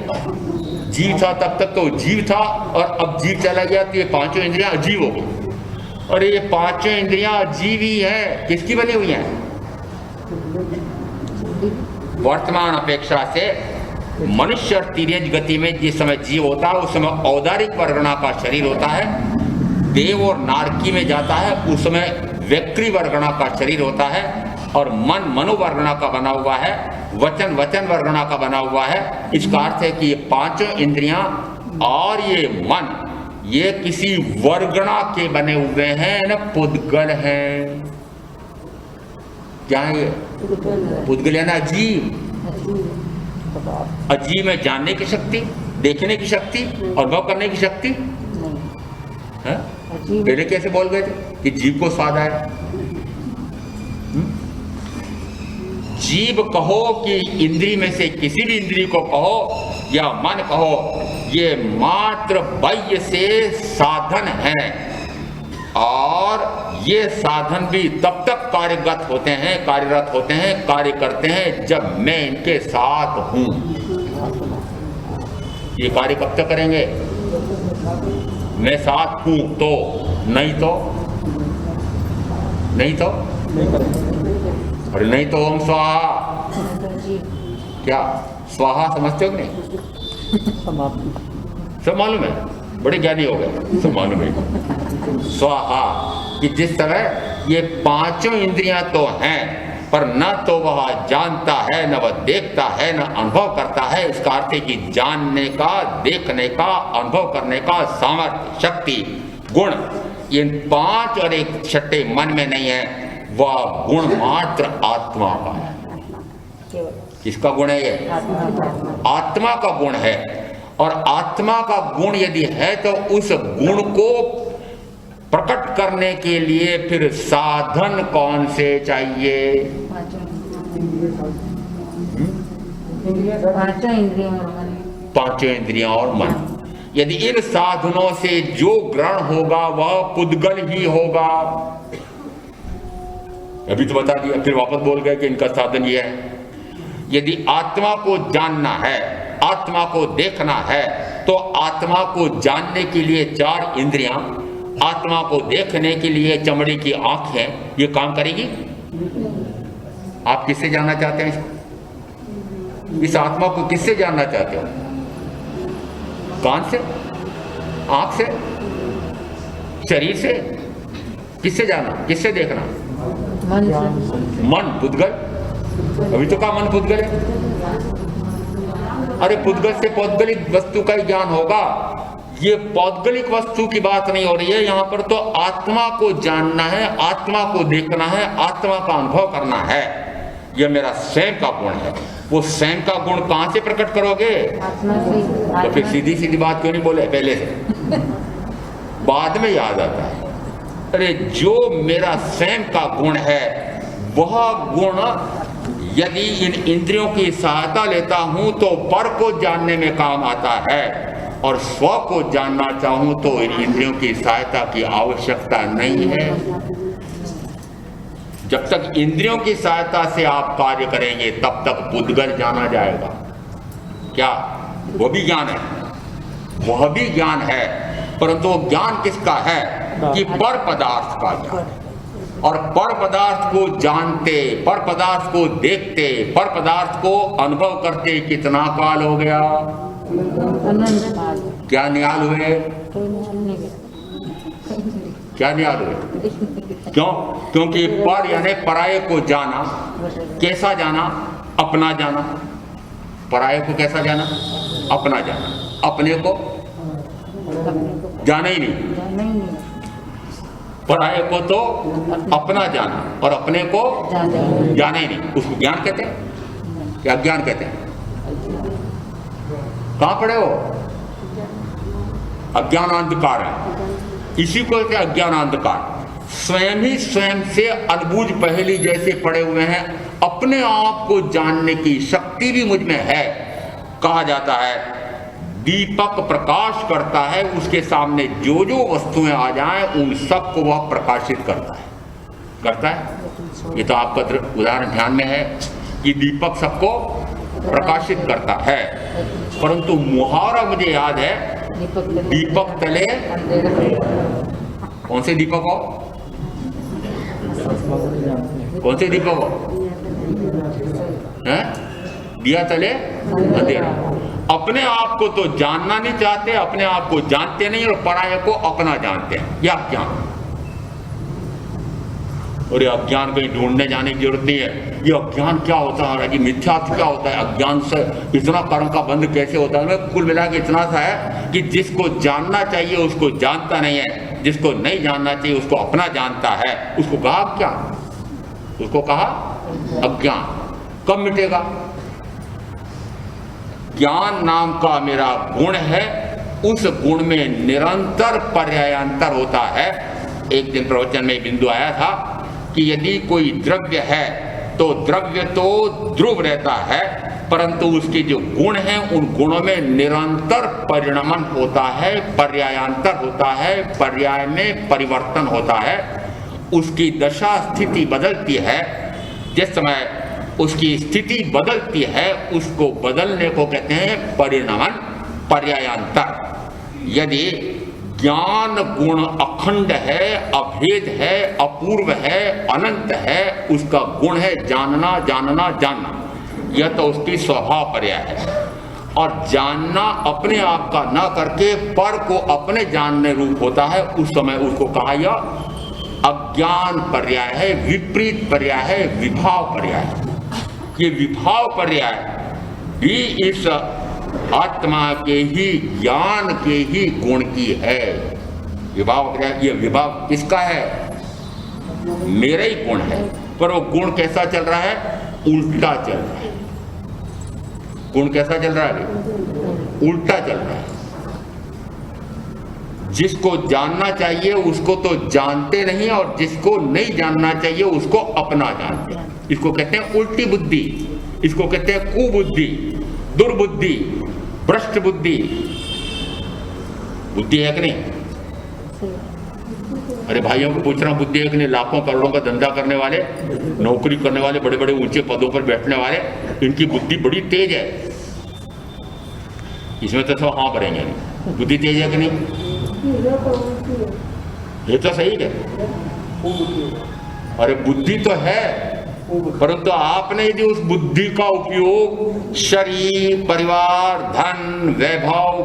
जीव था तब तक तो जीव था, और अब जीव चला गया तो ये 5 इंद्रियां अजीब हो गई। और ये 5 इंद्रियां अजीब ही है। किसकी बनी हुई हैं? वर्तमान अपेक्षा से मनुष्य तिर्यज गति में जिस समय जीव होता है, उस समय औदारिक परगना का शरीर होता है। देव और नारकी में जाता है, उस समय व्यक्ति वर्गणा का शरीर होता है और मन मनोवर्गणा का बना हुआ है, वचन वचन वर्गणा का बना हुआ है। इसका अर्थ है कि ये पांचों इंद्रियां और ये मन ये किसी वर्गणा के बने हुए हैं न पुद्गल हैं। क्या है ये? पुद्गल है ना अजीब। अजीब में जानने की शक्ति, देखने की शक्ति, अनुभव करने की शक्ति। पहले कैसे बोल गए थे कि जीव को स्वाद आया? जीव कहो कि इंद्री में से किसी भी इंद्री को कहो या मन कहो, ये मात्र बाह्य से साधन है और ये साधन भी तब तक कार्यरत होते हैं, कार्य करते हैं जब मैं इनके साथ हूं। ये कार्य कब तक करेंगे? मैं साथ हूं तो, नहीं तो और नहीं तो ओम स्वाहा। क्या स्वाहा समझते हो नहीं? सब मालूम है, बड़े ज्ञानी हो गए, सब मालूम है। स्वाहा कि जिस तरह ये पांचों इंद्रियां तो हैं पर न तो वह जानता है, न वह देखता है, न अनुभव करता है। इसका अर्थ है कि जानने का, देखने का, अनुभव करने का सामर्थ्य, शक्ति, गुण इन पांच और एक छठे मन में नहीं है। वह गुण मात्र आत्मा का है। किसका गुण है ये? आत्मा का गुण है। और आत्मा का गुण यदि है तो उस गुण को प्रकट करने के लिए फिर साधन कौन से चाहिए? पांचों इंद्रियां और मन। यदि इन साधनों से जो ग्रहण होगा वह पुद्गल ही होगा। अभी तो बता दिया, फिर वापस बोल गए कि इनका साधन ये है। यदि आत्मा को जानना है, आत्मा को देखना है, तो आत्मा को जानने के लिए चार इंद्रियां, आत्मा को देखने के लिए चमड़ी की आंखें, ये काम करेगी। आप किससे जानना चाहते हैं इसको? इस आत्मा को किससे जानना चाहते हो? कान से, आंख से, शरीर से? किससे जानना, किससे देखना? मन पुद्गल। अभी तो कहा मन पुद्गल है। अरे पुद्गल से पौद्गलिक वस्तु का ही ज्ञान होगा। ये पौद्गलिक वस्तु की बात नहीं हो रही है यहाँ पर। तो आत्मा को जानना है, आत्मा को देखना है, आत्मा का अनुभव करना है। यह मेरा स्वयं का गुण है। वो स्वयं का गुण कहां से प्रकट करोगे? तो फिर सीधी सीधी बात क्यों नहीं बोले पहले से? बाद में याद आता है। अरे जो मेरा स्वयं का गुण है वह गुण यदि इन इंद्रियों की सहायता लेता हूं तो पर को जानने में काम आता है, और स्व को जानना चाहूं तो इन इंद्रियों की सहायता की आवश्यकता नहीं है। जब तक इंद्रियों की सहायता से आप कार्य करेंगे तब तक पुद्गल जाना जाएगा। क्या वो भी ज्ञान है? वह भी ज्ञान है, परंतु वो ज्ञान किसका है? कि पर पदार्थ का ज्ञान। और पर पदार्थ को जानते, पर पदार्थ को देखते, पर पदार्थ को अनुभव करते कितना काल हो गया? क्या निहाल हुए? क्या निहाल हुए? क्यों? क्योंकि पर यानी पराये को जाना। कैसा जाना? अपना जाना। पराये को कैसा जाना? अपना जाना। अपने को जाना ही नहीं। पराये को तो अपना जाना और अपने को जाना ही नहीं। उसको ज्ञान कहते हैं? क्या ज्ञान कहते हैं? कहां पढ़े हो? अज्ञान अंधकार है, इसी को कहते हैं अज्ञान अंधकार। स्वयं ही स्वयं से अनबूझ पहेली जैसे पड़े हुए हैं। अपने आप को जानने की शक्ति भी मुझ में है। कहा जाता है दीपक प्रकाश करता है, उसके सामने जो जो वस्तुएं आ जाएं उन सबको वह प्रकाशित करता है। ये तो आपका उदाहरण ध्यान में है कि दीपक सबको प्रकाशित करता है। परंतु मुहावरा मुझे याद है, दीपक तले कौन से दीपक हो? कौन से दीपक हो? दिया तले अंधेरा। अपने आप को तो जानना नहीं चाहते, अपने आप को जानते नहीं और पराये को अपना जानते हैं। यह ज्ञान। और ये अज्ञान कहीं ढूंढने जाने की जरूरत नहीं है। ये अज्ञान क्या होता है, ये मिथ्यात्व क्या होता है, अज्ञान से इतना कर्म का बंध कैसे होता है। कुल मिला के इतना सा है कि जिसको जानना चाहिए उसको जानता नहीं है, जिसको नहीं जानना चाहिए उसको अपना जानता है, उसको कहा अज्ञान, उसको कहा अज्ञान। कब मिटेगा? ज्ञान नाम का मेरा गुण है, उस गुण में निरंतर पर्यायांतर होता है। एक दिन प्रवचन में बिंदु आया था कि यदि कोई द्रव्य है तो द्रव्य तो ध्रुव रहता है, परंतु उसके जो गुण हैं उन गुणों में निरंतर परिणमन होता है, पर्यायांतर होता है, पर्याय में परिवर्तन होता है। उसकी दशा स्थिति बदलती है। जिस समय उसकी स्थिति बदलती है उसको बदलने को कहते हैं परिणमन, पर्यायांतर। यदि ज्ञान गुण अखंड है, अभेद है, अपूर्व है, अनंत है, उसका गुण है जानना जानना जानना, यह तो उसकी स्वभाव पर्याय है। और जानना अपने आप का न करके पर को अपने जानने रूप होता है, उस समय उसको कहा यह अज्ञान पर्याय है, विपरीत पर्याय है, विभाव पर्याय है। ये विभाव पर्याय भी इस आत्मा के ही ज्ञान के ही गुण की है। विभाव पर्याय, ये विभाव किसका है? मेरा ही गुण है, पर वो गुण कैसा चल रहा है? उल्टा चल रहा है। गुण कैसा चल रहा है? उल्टा चल रहा है। जिसको जानना चाहिए उसको तो जानते नहीं, और जिसको नहीं जानना चाहिए उसको अपना जानते हैं। इसको कहते हैं उल्टी बुद्धि, इसको कहते हैं कुबुद्धि, दुर्बुद्धि, भ्रष्ट बुद्धि। बुद्धि है कि नहीं? अरे भाइयों को पूछ रहा हूं, बुद्धि है कि नहीं? लाखों करोड़ों का धंधा करने वाले, नौकरी करने वाले, बड़े बड़े ऊंचे पदों पर बैठने वाले, इनकी बुद्धि बड़ी तेज है। इसमें तो सब हाँ भरेंगे। बुद्धि तेज है कि नहीं? ये तो सही है। अरे बुद्धि तो है, परंतु आपने यदि उस बुद्धि का उपयोग शरीर, परिवार, धन, वैभव,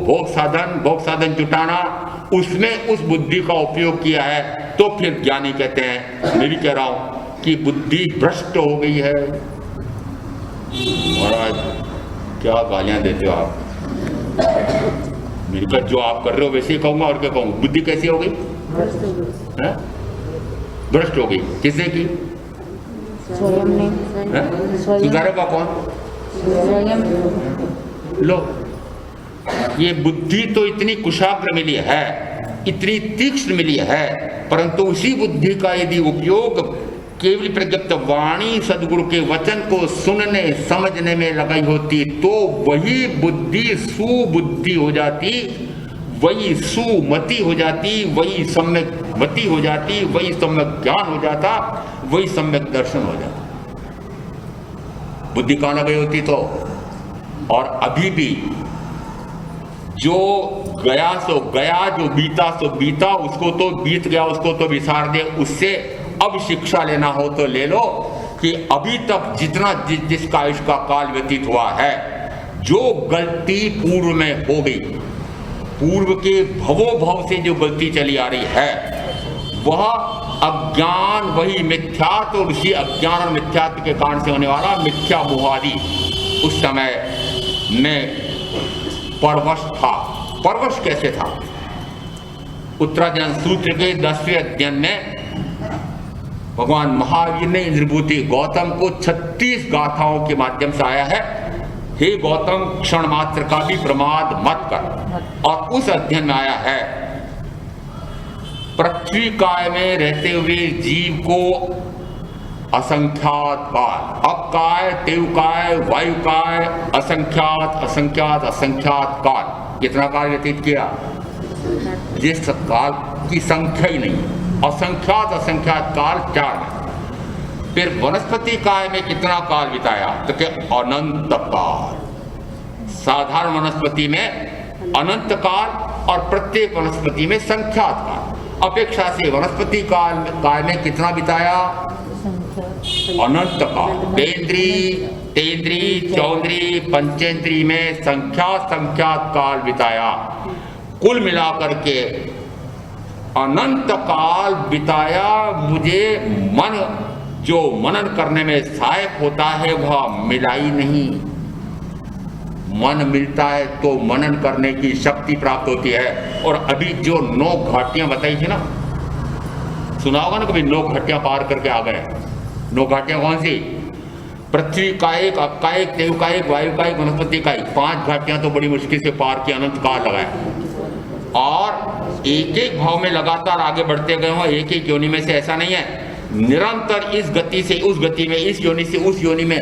भोग साधन जुटाना, उसमें उस बुद्धि का उपयोग किया है, तो फिर ज्ञानी कहते हैं। मैं भी कह रहा हूं कि बुद्धि भ्रष्ट हो गई है। महाराज क्या गालियां देते हो आप? मेरे जो आप कर रहे हो वैसे ही कहूंगा, और क्या कहूंगा? बुद्धि कैसी हो गई? भ्रष्ट हो गई। किसने की? स्वयं ने। सुधारेगा कौन? लो, ये बुद्धि तो इतनी कुशाग्र मिली है, इतनी तीक्ष्ण मिली है, परंतु उसी बुद्धि का यदि उपयोग केवल प्रज्ञप्त वाणी सदगुरु के वचन को सुनने समझने में लगाई होती, तो वही बुद्धि सुबुद्धि हो जाती, वही सुमति हो जाती, वही सम्यक मति हो जाती, वही सम्यक ज्ञान हो जाता, वही सम्यक दर्शन हो जाता। बुद्धि कहां लगी होती तो? और अभी भी जो गया सो गया, जो बीता सो बीता, उसको तो बीत गया, उसको तो विसार दे। उससे अब शिक्षा लेना हो तो ले लो कि अभी तक जितना जिसका आयुष का काल व्यतीत हुआ है, जो गलती पूर्व में हो गई, पूर्व के भवो भव से जो गलती चली आ रही है, वह अज्ञान, वही मिथ्यात्व, और उसी अज्ञान और मिथ्यात्व के कारण से होने वाला मिथ्या मोहादि उस समय में परवश था। परवश कैसे था? उत्तराज्ञान सूत्र के 10वें अध्ययन में भगवान महावीर ने इंद्रभूति गौतम को 36 गाथाओं के माध्यम से आया है, हे गौतम क्षण मात्र का भी प्रमाद मत कर। और उस अध्ययन में आया है, पृथ्वी काय में रहते हुए जीव को असंख्यात काल, अब काय, तेव काय, वायु काय, असंख्यात असंख्यात असंख्यात काल, कितना काल व्यतीत किया जिस काल की संख्या ही नहीं, असंख्यात असंख्यात काल 4 में। फिर वनस्पति काय में कितना काल बिताया? तो क्या अनंत काल। साधारण वनस्पति में अनंत काल और प्रत्येक वनस्पति में संख्यात काल। अपेक्षा से वनस्पति काल में कितना बिताया? अनंत काल। तेंद्री, चौंद्री, पंचेंद्री में संख्यात काल बिताया। कुल मिलाकर के अनंत काल बिताया, मुझे मन जो मनन करने में सहायक होता है वह मिला ही नहीं। मन मिलता है तो मनन करने की शक्ति प्राप्त होती है। और अभी जो 9 घाटियां बताई थी ना, सुना होगा ना कभी, 9 घाटियां पार करके आ गए। 9 घाटियां कौन सी? पृथ्वी कायिक, अकायिक, देवकायिक, वायुकायिक, वनस्पति कायिक। 5 घाटियां तो बड़ी मुश्किल से पार की, अनंत काल लगाए। और एक एक भाव में लगातार आगे बढ़ते गए हो, एक एक योनि में से। ऐसा नहीं है, निरंतर इस गति से उस गति में, इस योनि से उस योनि में,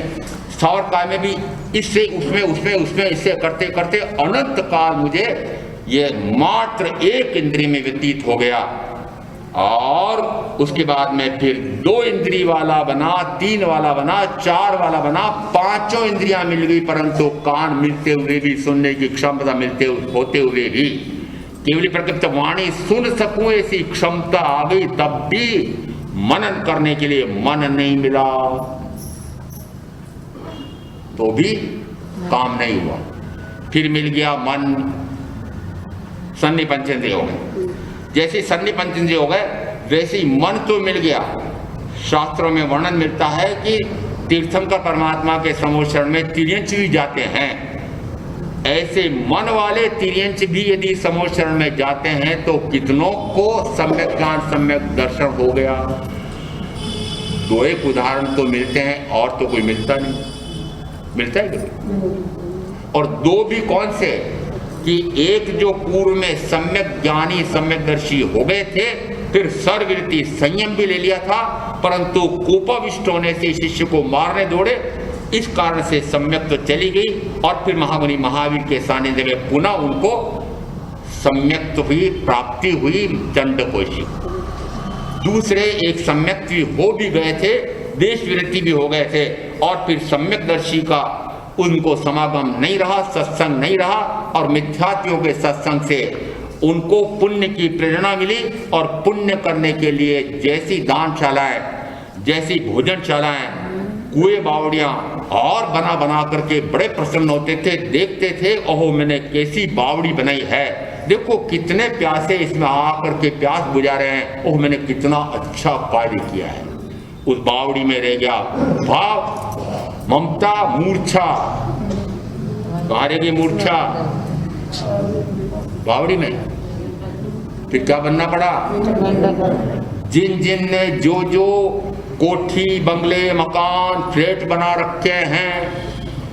सौर काल में भी इससे उसमें, उसमें उसमें, इससे करते करते अनंत काल मुझे ये मात्र 1 इंद्रिय में व्यतीत हो गया। और उसके बाद में फिर 2 इंद्रिय वाला बना, 3 वाला बना, 4 वाला बना, 5 इंद्रियां मिल गई, परंतु कान मिलते हुए भी, सुनने की क्षमता मिलते होते हुए भी केवली प्रकृत वाणी सुन सकूं ऐसी क्षमता आ गई, तब भी मनन करने के लिए मन नहीं मिला, तो भी काम नहीं हुआ। फिर मिल गया मन, सन्नि पंचेंद्रिय हो गए। जैसे सन्नि पंचेंद्रिय हो गए वैसे ही मन तो मिल गया। शास्त्रों में वर्णन मिलता है कि तीर्थंकर परमात्मा के समोचरण में तिर्यंच भी जाते हैं। ऐसे मन वाले तिर्यंच भी यदि समोचरण में जाते हैं तो कितनों को सम्यक ज्ञान, सम्यक दर्शन हो गया। 2 एक उदाहरण तो मिलते हैं, और तो कोई मिलता नहीं। मिलता है क्या? और 2 भी कौन से? कि एक जो पूर्व में सम्यक ज्ञानी, सम्यकदर्शी हो गए थे, फिर सर्ववृत्ति संयम भी ले लिया था, परंतु कोपाविष्ट होने से शिष्य को मारने दौड़े, इस कारण से सम्यक तो चली गई। और फिर महामुनि महावीर के सानिध्य में पुनः उनको सम्यक तो हुई, प्राप्ति हुई चंडकोशी। दूसरे एक सम्यक हो भी गए थे, देश विरति भी हो गए थे, और फिर सम्यकदर्शी का उनको समागम नहीं रहा, सत्संग नहीं रहा, और मिथ्यात्वियों के सत्संग से उनको पुण्य की प्रेरणा मिली। और पुण्य करने के लिए जैसी दानशालाएं, जैसी भोजनशालाएं, कुएं बावड़ियां और बना बना करके बड़े प्रसन्न होते थे, देखते थे, ओहो मैंने कैसी बावड़ी बनाई है, देखो कितने प्यासे इसमें आकर के प्यास बुझा रहे हैं, ओह मैंने कितना अच्छा कार्य किया है। उस बावड़ी में रह गया भाव, ममता, मूर्छा। कहाँ रह गई मूर्छा? बावड़ी में। फिर क्या बनना पड़ा? जिन जिन ने जो जो कोठी, बंगले, मकान, फ्लैट बना रखे हैं,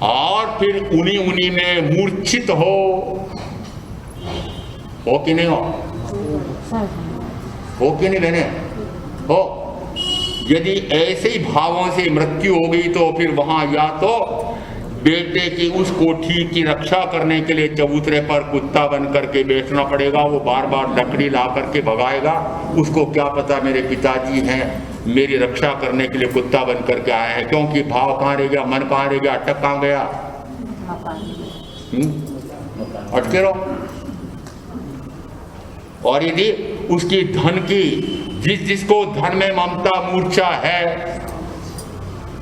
और फिर उन्हीं में मूर्छित हो कि नहीं हो कि नहीं बहने? हो। यदि ऐसे ही भावों से मृत्यु हो गई तो फिर वहां या तो बेटे की उस कोठी की रक्षा करने के लिए चबूतरे पर कुत्ता बन करके बैठना पड़ेगा, वो बार बार लकड़ी ला करके भगाएगा, उसको क्या पता मेरे पिताजी हैं, मेरी रक्षा करने के लिए कुत्ता बन करके आए हैं। क्योंकि भाव कहाँ रह गया, मन कहाँ रह गया, अटक कहाँ गया? अटके रहो। और यदि उसकी धन की, जिसको धन में ममता, मूर्छा है,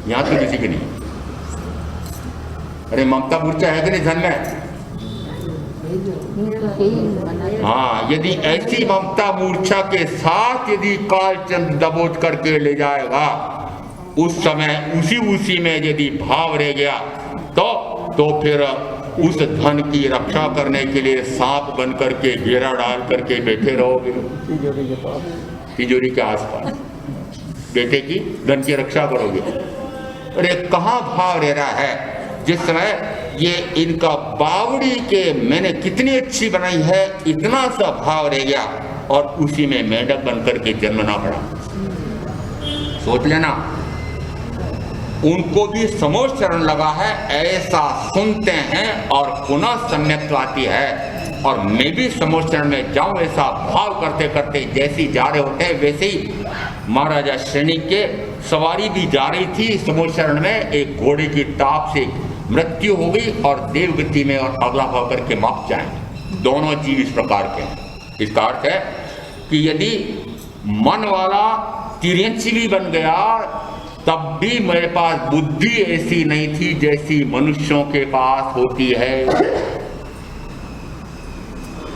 यहां तो किसी की नहीं। अरे ममता मूर्छा है कि नहीं धन में? हाँ, यदि ऐसी ममता मूर्छा के साथ यदि कालचंद्र दबोच करके ले जाएगा, उस समय उसी में यदि भाव रह गया तो फिर उस धन की रक्षा करने के लिए सांप बन करके घेरा डाल करके बैठे रहोगे तिजोरी के आसपास, बेटे की धन की रक्षा करोगे। अरे कहाँ भाव रह रहा है? जिस समय ये इनका बावड़ी के मैंने कितनी अच्छी बनाई है, इतना सा भाव रह गया, और उसी में मेंढक बन करके जन्मना पड़ा। सोच लेना, उनको भी समोचरण लगा है, ऐसा सुनते हैं और पुनः सम्यक आती है। और मैं भी समोचरण में जाऊं, ऐसा भाव करते करते जैसी जा रहे होते हैं वैसे ही महाराजा श्रेणी के सवारी भी जा रही थी समोचरण में। एक घोड़े की टाप से मृत्यु हो गई और देवगति में और अगला भाव करके माप जाएंगे। दोनों जीव इस प्रकार के हैं। इसका अर्थ है कि यदि मन वाला तिर्यंची भी बन गया, तब भी मेरे पास बुद्धि ऐसी नहीं थी जैसी मनुष्यों के पास होती है।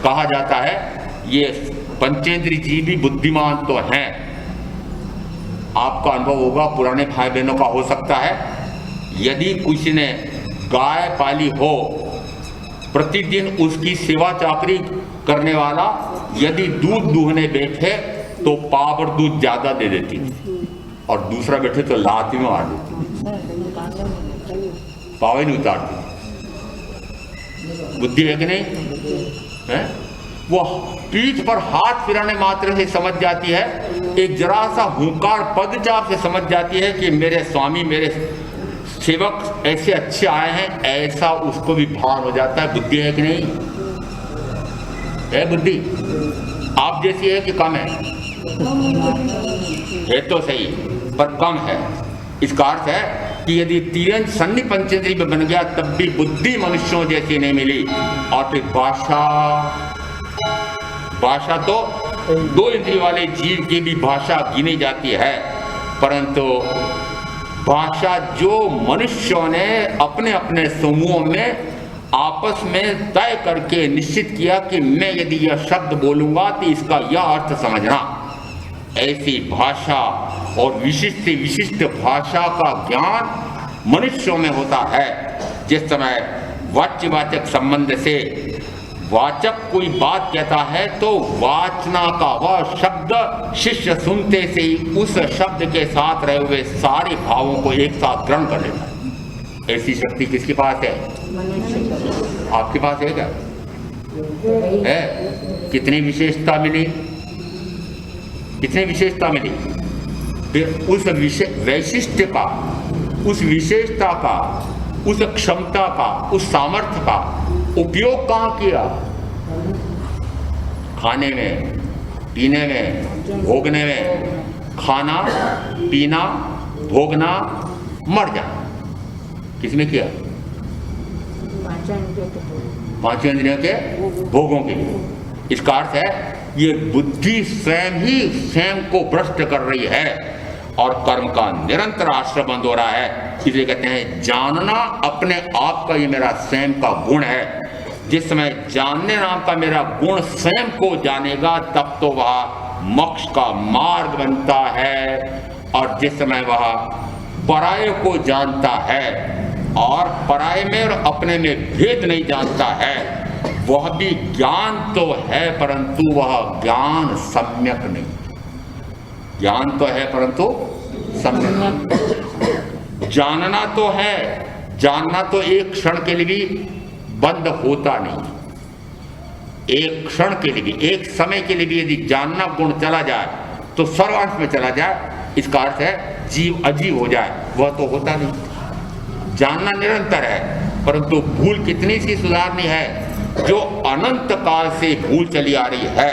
कहा जाता है ये पंचेंद्रिय जीव भी बुद्धिमान तो हैं। आपका अनुभव होगा, पुराने भाई बहनों का हो सकता है, यदि किसी ने गाय पाली हो, प्रतिदिन उसकी सेवा चाकरी करने वाला यदि दूध दूहने बैठे तो पाव दूध ज्यादा दे देती और दूसरा बैठे तो लात में मार देती, पाव ही नहीं उतारती। बुद्धि है कि नहीं है? वो पीठ पर हाथ फिराने मात्र से समझ जाती है, एक जरा सा हुंकार पद जाप से समझ जाती है कि मेरे स्वामी, मेरे सेवक ऐसे अच्छे आए हैं, ऐसा उसको भी भान हो जाता है। बुद्धि है कि नहीं है? बुद्धि आप जैसी है कि कम है? है तो सही पर कम है। इसका अर्थ है कि यदि तीरंज सन्नि पंचेंद्रिय में बन गया तब भी बुद्धि मनुष्यों जैसी नहीं मिली। और फिर भाषा तो दो इंद्रिय वाले जीव की भी भाषा गिनी जाती है, परंतु भाषा जो मनुष्यों ने अपने अपने समूहों में आपस में तय करके निश्चित किया कि मैं यदि यह शब्द बोलूंगा तो इसका यह अर्थ समझना, ऐसी भाषा और विशिष्ट भाषा का ज्ञान मनुष्यों में होता है। जिस समय वाच्यवाचक संबंध से वाचक कोई बात कहता है तो वाचना का वह शब्द शिष्य सुनते से ही उस शब्द के साथ रहे हुए सारे भावों को एक साथ ग्रहण कर लेता है। ऐसी शक्ति किसके पास है? आपके पास है क्या? है? कितनी विशेषता मिली, कितनी विशेषता मिली? फिर उस वैशिष्ट्य का, उस विशेषता का, उस क्षमता का, उस सामर्थ्य का उपयोग कहाँ किया? खाने में, पीने में, भोगने में। खाना, पीना, भोगना, मर जाना, किसमें किया? पांचों इंद्रियों के भोगों के लिए। इसका अर्थ है ये बुद्धि स्वयं ही स्वयं को भ्रष्ट कर रही है और कर्म का निरंतर आश्रय बंद हो रहा है। इसलिए कहते हैं जानना अपने आप का ये मेरा स्वयं का गुण है। जिस समय जानने नाम का मेरा गुण स्वयं को जानेगा तब तो वह मोक्ष का मार्ग बनता है। और जिस समय वह पराये को जानता है और पराये में और अपने में भेद नहीं जानता है, वह भी ज्ञान तो है परंतु वह ज्ञान सम्यक नहीं। ज्ञान तो है परंतु सम्यक। जानना तो है, जानना तो एक क्षण के लिए भी बंद होता नहीं। एक क्षण के लिए भी, एक समय के लिए भी यदि जानना गुण चला जाए तो सर्वांश में चला जाए, इसका अर्थ है जीव अजीव हो जाए, वह तो होता नहीं। जानना निरंतर है परंतु भूल कितनी सी सुधारनी है जो अनंत काल से भूल चली आ रही है।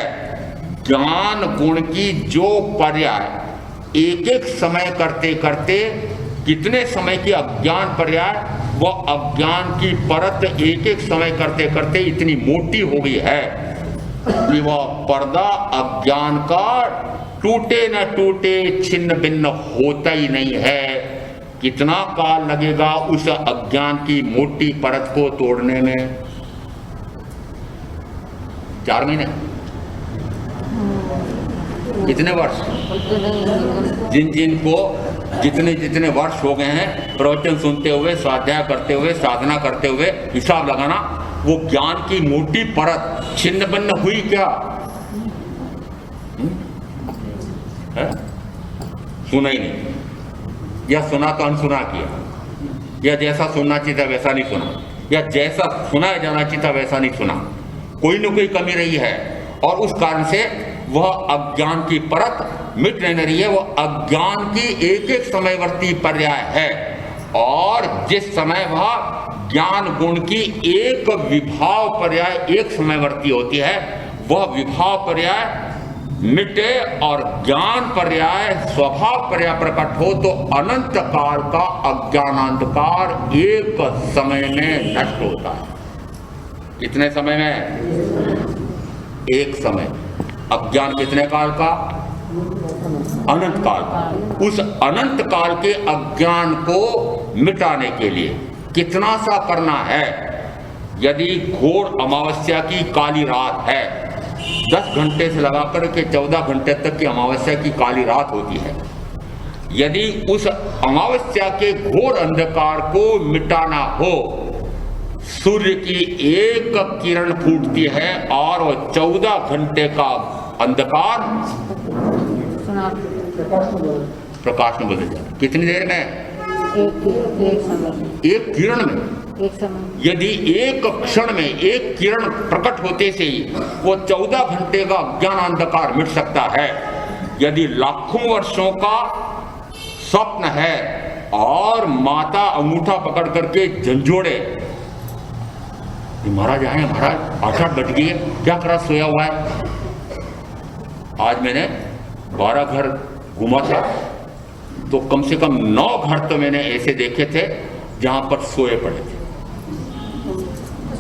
ज्ञान गुण की जो पर्याय एक एक समय करते करते कितने समय की अज्ञान पर्याय, वह अज्ञान की परत एक एक समय करते करते इतनी मोटी हो गई है कि वह पर्दा अज्ञान का टूटे न टूटे छिन्न भिन्न होता ही नहीं है। कितना काल लगेगा उस अज्ञान की मोटी परत को तोड़ने में? 4 महीने? कितने वर्ष? जिन को जितने जितने वर्ष हो गए हैं प्रवचन सुनते हुए, स्वाध्याय करते हुए, साधना करते हुए, हिसाब लगाना, वो ज्ञान की मोटी परत छिन्न भिन्न हुई क्या? है? सुना ही नहीं, या सुना तो अनसुना किया, या जैसा सुनना चाहिए था वैसा नहीं सुना, या जैसा सुना जाना चाहिए था वैसा नहीं सुना। कोई न कोई कमी रही है और उस कारण से वह अज्ञान की परत मिट नहीं रही है। वह अज्ञान की एक एक समयवर्ती पर्याय है और जिस समय वह ज्ञान गुण की एक विभाव पर्याय एक समयवर्ती होती है, वह विभाव पर्याय मिटे और ज्ञान पर्याय स्वभाव पर्याय प्रकट हो तो अनंत काल का अज्ञानांधकार एक समय में नष्ट होता है। कितने समय में? एक समय। अज्ञान कितने काल का? अनंत काल का। उस अनंत काल के अज्ञान को मिटाने के लिए कितना सा करना है? यदि घोर अमावस्या की काली रात है, 10 घंटे से लगाकर के 14 घंटे तक की अमावस्या की काली रात होती है। यदि उस अमावस्या के घोर अंधकार को मिटाना हो, सूर्य की एक किरण फूटती है और वह 14 घंटे का अंधकार प्रकाश में बदल जाता है। कितनी देर में? एक किरण में। एक समय। यदि एक क्षण में एक किरण प्रकट होते से ही वो 14 घंटे का ज्ञान अंधकार मिट सकता है। यदि लाखों वर्षों का स्वप्न है और माता अंगूठा पकड़ करके झंझोड़े, महाराज आए, महाराज 8 बज गई है, क्या करा, सोया हुआ है। आज मैंने 12 घर घूमा था तो कम से कम 9 घर तो मैंने ऐसे देखे थे जहां पर सोए पड़े थे।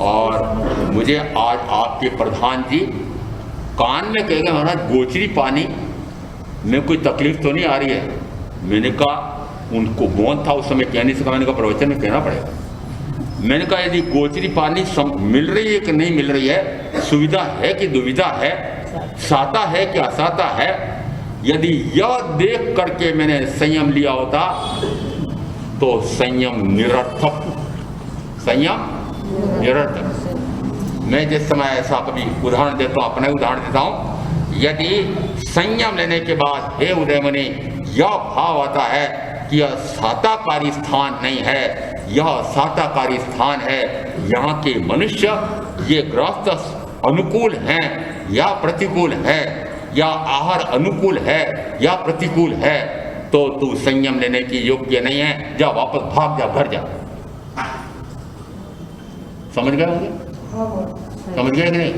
और मुझे आज आपके प्रधान जी कान में कह गए, महाराज गोचरी पानी में कोई तकलीफ तो नहीं आ रही है। मैंने कहा, उनको मौन था उस समय, कहने से कहा, मैंने कहा प्रवचन में कहना पड़ेगा। मैंने कहा यदि गोचरी पानी मिल रही है कि नहीं मिल रही है, सुविधा है कि दुविधा है, साता है कि असाता है, यदि यह देख करके मैंने संयम लिया होता तो संयम निरर्थक, संयम निरर्थक। मैं जिस समय ऐसा कभी उदाहरण देता हूँ, अपना उदाहरण देता हूँ, यदि संयम लेने के बाद हे उदयमणि यह भाव आता है कि यह साताकारी स्थान नहीं है, यह साताकारी स्थान है, यहाँ के मनुष्य ये गृहस्थ अनुकूल हैं या प्रतिकूल है, या आहार अनुकूल है या प्रतिकूल है, तो तू संयम लेने की योग्य नहीं है, जा वापस भाग जा, घर जा। समझ गए होंगे? समझ गए कि नहीं?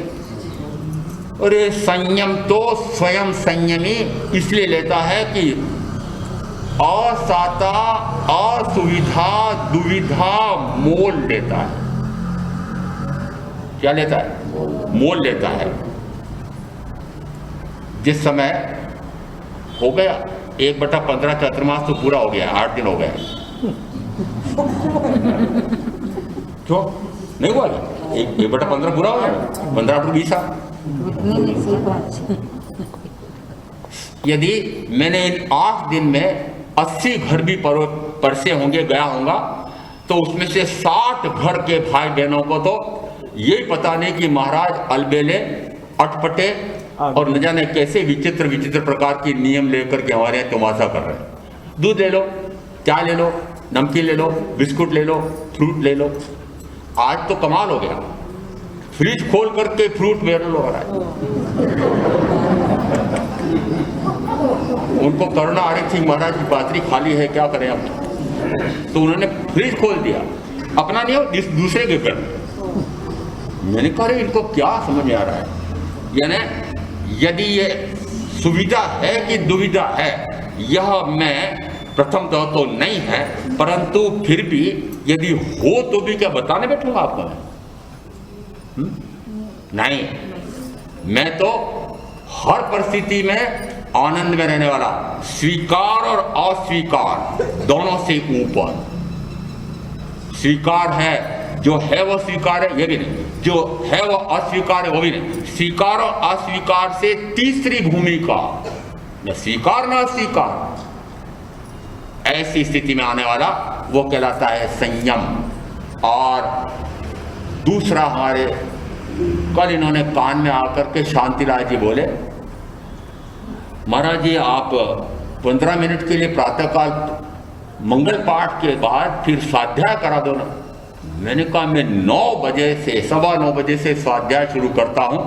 अरे संयम तो स्वयं संयमी इसलिए लेता है कि असाता, असुविधा, दुविधा मोल लेता है। क्या लेता है? मोल लेता है। जिस समय हो गया 1/15 चातुर्मास तो पूरा हो गया, 8 दिन हो गए। क्यों नहीं हुआ? 1/15 पूरा हो गया, 15/20। यदि मैंने इन 8 दिन में 80 घर भी परसे होंगे, गया होगा, तो उसमें से 60 घर के भाई बहनों को तो यही पता नहीं कि महाराज अलबेले, अटपटे और न जाने कैसे विचित्र विचित्र प्रकार के नियम लेकर के हमारे यहाँ तमाशा कर रहे हैं। दूध ले लो, चाय ले लो, नमकीन ले लो, बिस्कुट ले लो, फ्रूट ले लो। आज तो कमाल हो गया, फ्रिज खोल करके फ्रूट मेरे लो रहा है। उनको करुणा आ रही थी, महाराज की बातरी खाली है, क्या करें अब, तो उन्होंने फ्रिज खोल दिया, अपना नहीं हो दूसरे के घर। मैंने कहा इनको क्या समझ में आ रहा है? यानी यदि ये सुविधा है कि दुविधा है, यह मैं प्रथम तो नहीं है, परंतु फिर भी यदि हो तो भी क्या बताने बैठूंगा आपको मैं? नहीं, मैं तो हर परिस्थिति में आनंद में रहने वाला, स्वीकार और अस्वीकार दोनों से ऊपर। स्वीकार है, जो है वो स्वीकार है, ये भी नहीं, जो है वो अस्वीकार है वो भी नहीं। स्वीकार और अस्वीकार से तीसरी भूमिका, न स्वीकार न अस्वीकार, ऐसी स्थिति में आने वाला वो कहलाता है संयम। और दूसरा, हमारे कल इन्होंने कान में आकर के शांतिलाल जी बोले, महाराज जी आप 15 मिनट के लिए प्रातःकाल मंगल पाठ के बाद फिर स्वाध्याय करा दो ना। मैंने कहा मैं 9 बजे से 9:15 बजे से स्वाध्याय शुरू करता हूँ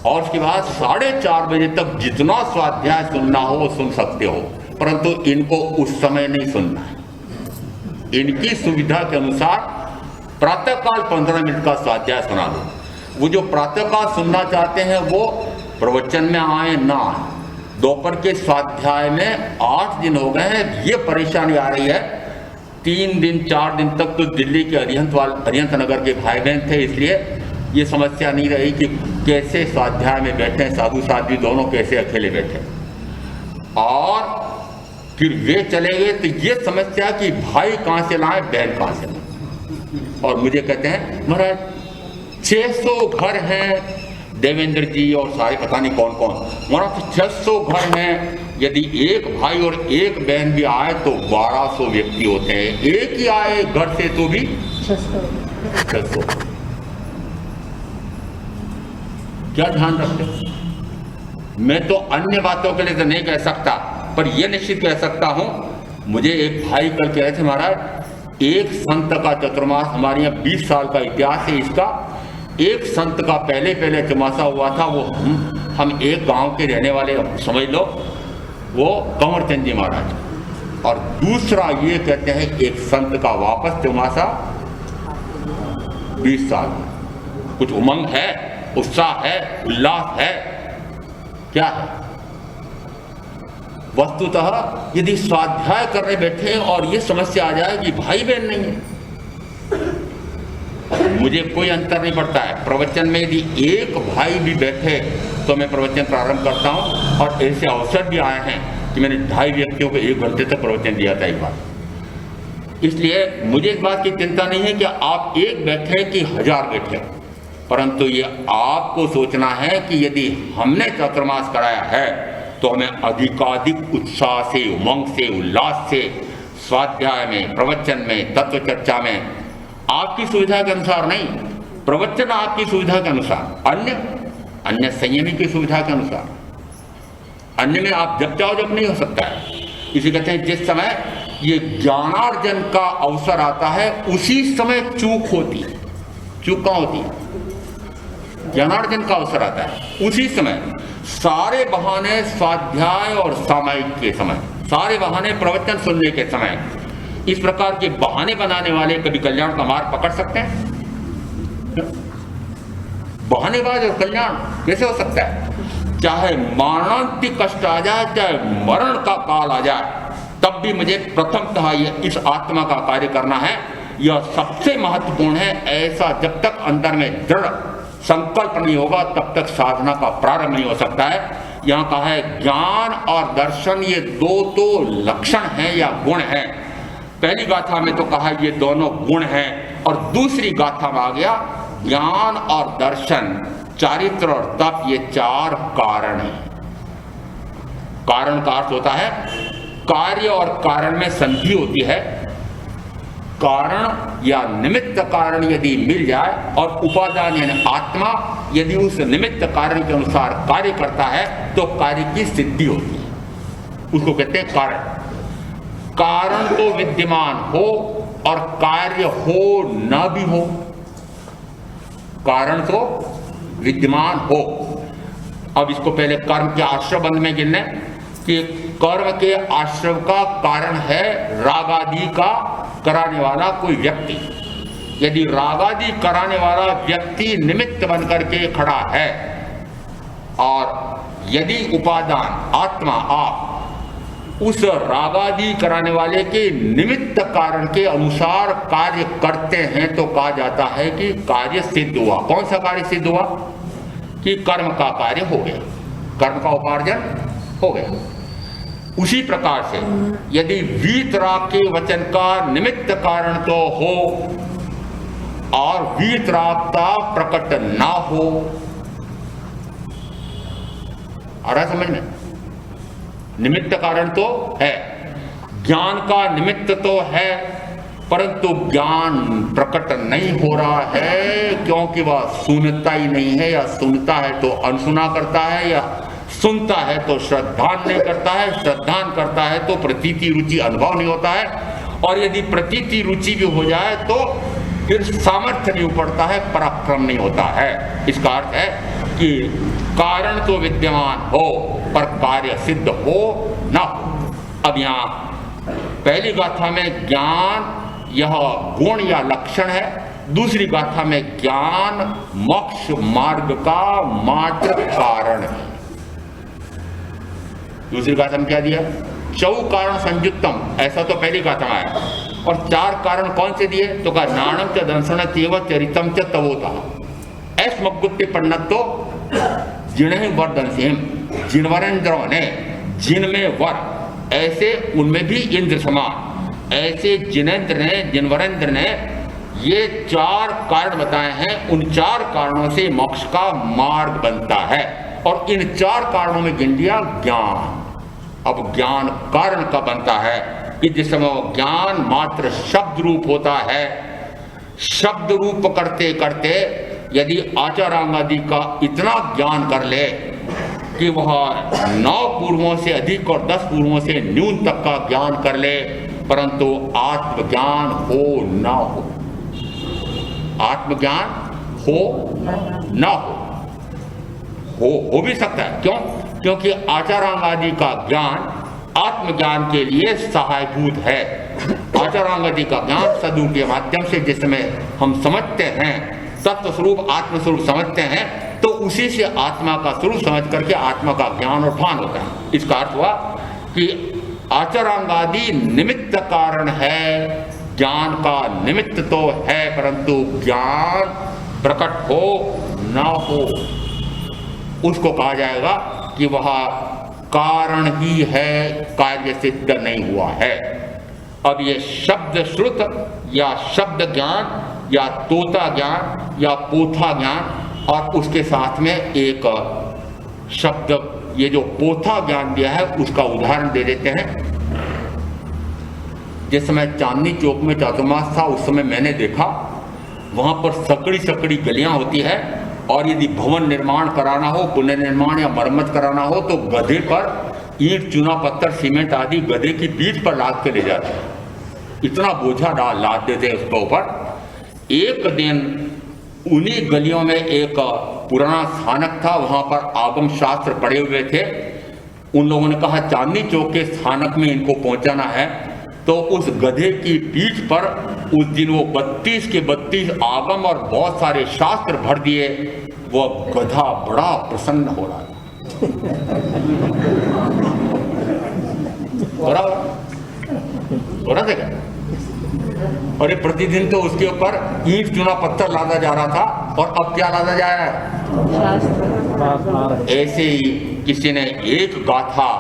और उसके बाद 4:30 बजे तक जितना स्वाध्याय सुनना हो वो सुन सकते हो, परंतु इनको उस समय नहीं सुनना है। इनकी सुविधा के अनुसार प्रातःकाल 15 मिनट का स्वाध्याय सुना दो। वो जो प्रातःकाल सुनना चाहते हैं वो प्रवचन में आए ना आए। दोपहर के स्वाध्याय में 8 दिन हो गए हैं, ये परेशानी आ रही है। 3 दिन 4 दिन तक तो दिल्ली के अरिहंत नगर के भाई बहन थे, इसलिए ये समस्या नहीं रही कि कैसे स्वाध्याय में बैठे, साधु साध्वी दोनों कैसे अकेले बैठे। और फिर वे चले गए तो ये समस्या कि भाई कहाँ से लाए, बहन कहाँ से लाए। और मुझे कहते हैं महाराज 600 घर हैं, देवेंद्र जी और सारे पता नहीं कौन कौन, वहाँ तो 600 घर हैं। यदि एक भाई और एक बहन भी आए तो 1200 व्यक्ति होते हैं। एक ही आए घर से तो भी 600। क्या ध्यान रखते? मैं तो अन्य बातों के लिए तो नहीं कह सकता, पर यह निश्चित कह सकता हूं, मुझे एक भाई कल कह रहे थे, महाराज एक संत का चतुर्मास, हमारे यहाँ 20 साल का इतिहास है इसका, एक संत का पहले चौमासा हुआ था, वो हम एक गांव के रहने वाले समझ लो, वो कंवर चंद जी महाराज, और दूसरा ये कहते हैं एक संत का वापस चौमासा 20 साल। कुछ उमंग है, उत्साह है, उल्लास है, क्या है? वस्तुतः यदि स्वाध्याय करने बैठे और ये समस्या आ जाए कि भाई बहन नहीं है, मुझे कोई अंतर नहीं पड़ता है। प्रवचन में यदि एक भाई भी बैठे तो मैं प्रवचन प्रारंभ करता हूं, और ऐसे अवसर भी आए हैं कि मैंने 2.5 व्यक्तियों को 1 घंटे तक प्रवचन दिया था एक बार। इसलिए मुझे इस बात की चिंता नहीं है कि आप एक बैठे कि 1000 बैठे, परंतु ये आपको सोचना है कि यदि हमने चतुर्मास कराया है तो हमें अधिकाधिक उत्साह से, उमंग से, उल्लास से स्वाध्याय में, प्रवचन में, तत्व चर्चा में, आपकी सुविधा के अनुसार नहीं, प्रवचन आपकी सुविधा के अनुसार, अन्य संयमी की सुविधा के अनुसार, अन्य में आप जब चाहो जब नहीं हो सकता है। इसे कहते हैं जिस समय ये ज्ञानार्जन का अवसर आता है उसी समय चूक होती है। चूक कहाँ होती है? ज्ञानार्जन का अवसर आता है उसी समय। सारे बहाने स्वाध्याय और सामायिक के समय, सारे बहाने प्रवचन सुनने के समय, इस प्रकार के बहाने बनाने वाले कभी कल्याण का मार्ग पकड़ सकते हैं? बहानेबाज और कल्याण कैसे हो सकता है? चाहे मरणांतिक कष्ट आ जाए, चाहे मरण का काल आ जाए, तब भी मुझे प्रथमतः ये इस आत्मा का कार्य करना है। यह सबसे महत्वपूर्ण है। ऐसा जब तक अंदर में दृढ़ संकल्प नहीं होगा तब तक साधना का प्रारंभ नहीं हो सकता है। यहाँ कहा है ज्ञान और दर्शन ये 2 तो लक्षण हैं या गुण हैं। पहली गाथा में तो कहा ये दोनों गुण हैं, और दूसरी गाथा में आ गया ज्ञान और दर्शन, चारित्र और तप, ये 4 कारण हैं। कारण का अर्थ होता है कार्य और कारण में संधि होती है। कारण या निमित्त कारण यदि मिल जाए और उपादान यानी आत्मा यदि उस निमित्त कारण के अनुसार कार्य करता है तो कार्य की सिद्धि होती है, उसको कहते हैं कारण। कारण तो विद्यमान हो और कार्य हो न भी हो, कारण तो विद्यमान हो। अब इसको पहले कर्म के आश्रय बंध में गिनने कि कर्म के आश्रय का कारण है रागादि का कराने वाला कोई व्यक्ति। यदि रागादि कराने वाला व्यक्ति निमित्त बन करके खड़ा है और यदि उपादान आत्मा आप उस रागादि कराने वाले के निमित्त कारण के अनुसार कार्य करते हैं तो कहा जाता है कि कार्य सिद्ध हुआ। कौन सा कार्य सिद्ध हुआ? कि कर्म का कार्य हो गया, कर्म का उपार्जन हो गया। उसी प्रकार से यदि वीतराग के वचन का निमित्त कारण तो हो और वीतरागता प्रकट ना हो, आ रहा समझ में? निमित्त कारण तो है, ज्ञान का निमित्त तो है, परंतु ज्ञान प्रकट नहीं हो रहा है क्योंकि वह सुनता ही नहीं है, या सुनता है तो अनसुना करता है, या सुनता है तो श्रद्धान नहीं करता है, श्रद्धान करता है तो प्रतीति रुचि अनुभव नहीं होता है, और यदि प्रतीति रुचि भी हो जाए तो फिर सामर्थ्य नहीं उपड़ता है, पराक्रम नहीं होता है। इसका अर्थ है कि कारण तो विद्यमान हो पर कार्य सिद्ध हो ना हो। अब यहाँ पहली गाथा में ज्ञान यह गुण या लक्षण है, दूसरी गाथा में ज्ञान मोक्ष मार्ग का मात्र कारण है। दूसरी गाथा में क्या दिया? चौ कारण संयुक्तम, ऐसा तो पहली गाथा में आया। और 4 कारण कौन से दिए? तो कहा नाणम च दंसन चेव चरितम च तवोता ऐस्मगुत्ते पन्नतो जिन्हें वर्धन सिंह, जिनवरेंद्रों ने, जिनमें वर ऐसे उनमें भी इंद्र समान, ऐसे जिनेन्द्र ने, जिनवरेंद्र ने ये 4 कारण बताए हैं, उन 4 कारणों से मोक्ष का मार्ग बनता है। और इन 4 कारणों में गिन लिया ज्ञान। अब ज्ञान कारण का बनता है कि जिस समय ज्ञान मात्र शब्द रूप होता है, शब्द रूप करते करते यदि आचारांग आदि का इतना ज्ञान कर ले कि वह 9 पूर्वों से अधिक और 10 पूर्वों से न्यून तक का ज्ञान कर ले, परंतु आत्मज्ञान हो न हो, आत्मज्ञान हो न हो भी सकता है। क्यों? क्योंकि आचारांग आदि का ज्ञान आत्मज्ञान के लिए सहायभूत है। आचारांग आदि का ज्ञान सदगुरु के माध्यम से जिसमें हम समझते हैं, तत्व स्वरूप आत्मस्वरूप समझते हैं, तो उसी से आत्मा का स्वरूप समझ करके आत्मा का ज्ञान और भान होता है। इसका अर्थ हुआ कि आचारांग आदि निमित्त कारण है, ज्ञान का निमित्त तो है, परंतु ज्ञान प्रकट हो ना हो उसको कहा जाएगा कि वह कारण ही है, कार्य सिद्ध नहीं हुआ है। अब ये शब्द श्रुत या शब्द ज्ञान या तोता ज्ञान या पोथा ज्ञान, और उसके साथ में एक शब्द, ये जो पोथा ज्ञान दिया है उसका उदाहरण दे देते हैं। जिस समय चांदनी चौक में चातुर्मास था, उस समय मैंने देखा वहां पर सकड़ी सकड़ी गलियां होती है, और यदि भवन निर्माण कराना हो, पुनर्निर्माण या मरम्मत कराना हो, तो गधे पर ईंट, चूना, पत्थर, सीमेंट आदि गधे की पीठ पर लाद के ले जाते, इतना बोझा लाद देते उसके ऊपर। एक दिन उन्हीं गलियों में एक पुराना स्थानक था, वहां पर आगम शास्त्र पड़े हुए थे। उन लोगों ने कहा चांदनी चौक के स्थानक में इनको पहुंचाना है, तो उस गधे की पीठ पर उस दिन वो 32 के 32 आगम और बहुत सारे शास्त्र भर दिए। वो गधा बड़ा प्रसन्न हो रहा है। हो रहा था क्या? अरे प्रतिदिन तो उसके ऊपर ईंट, चूना, पत्थर लादा जा रहा था, और अब क्या लादा जा रहा है? ऐसे ही किसी ने एक गाथा,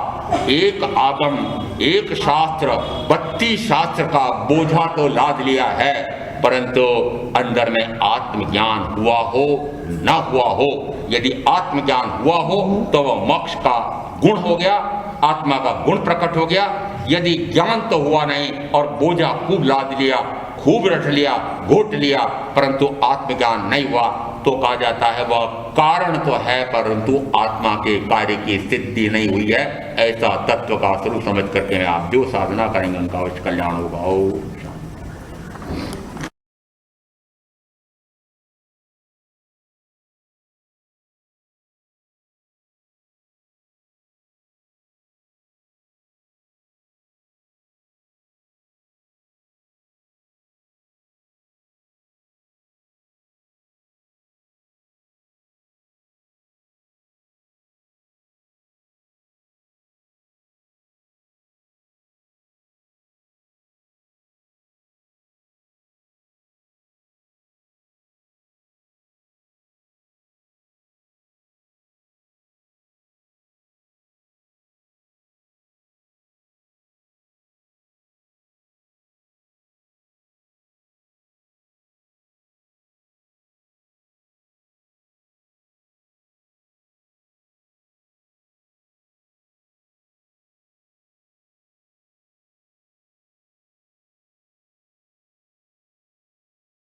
एक आगम, एक शास्त्र, 32 शास्त्र का बोझा तो लाद लिया है, परंतु अंदर में आत्मज्ञान हुआ हो ना हुआ हो। यदि आत्मज्ञान हुआ हो तो वह मोक्ष का गुण हो गया, आत्मा का गुण प्रकट हो गया। यदि ज्ञान तो हुआ नहीं और बोझा खूब लाद लिया, खूब रट लिया, घोट लिया, परंतु आत्मज्ञान नहीं हुआ, तो कहा जाता है वह कारण तो है, परंतु आत्मा के कार्य की सिद्धि नहीं हुई है। ऐसा तत्व का स्वरूप समझ करके आप जो साधना करेंगे उनका अवश्य कल्याण होगा।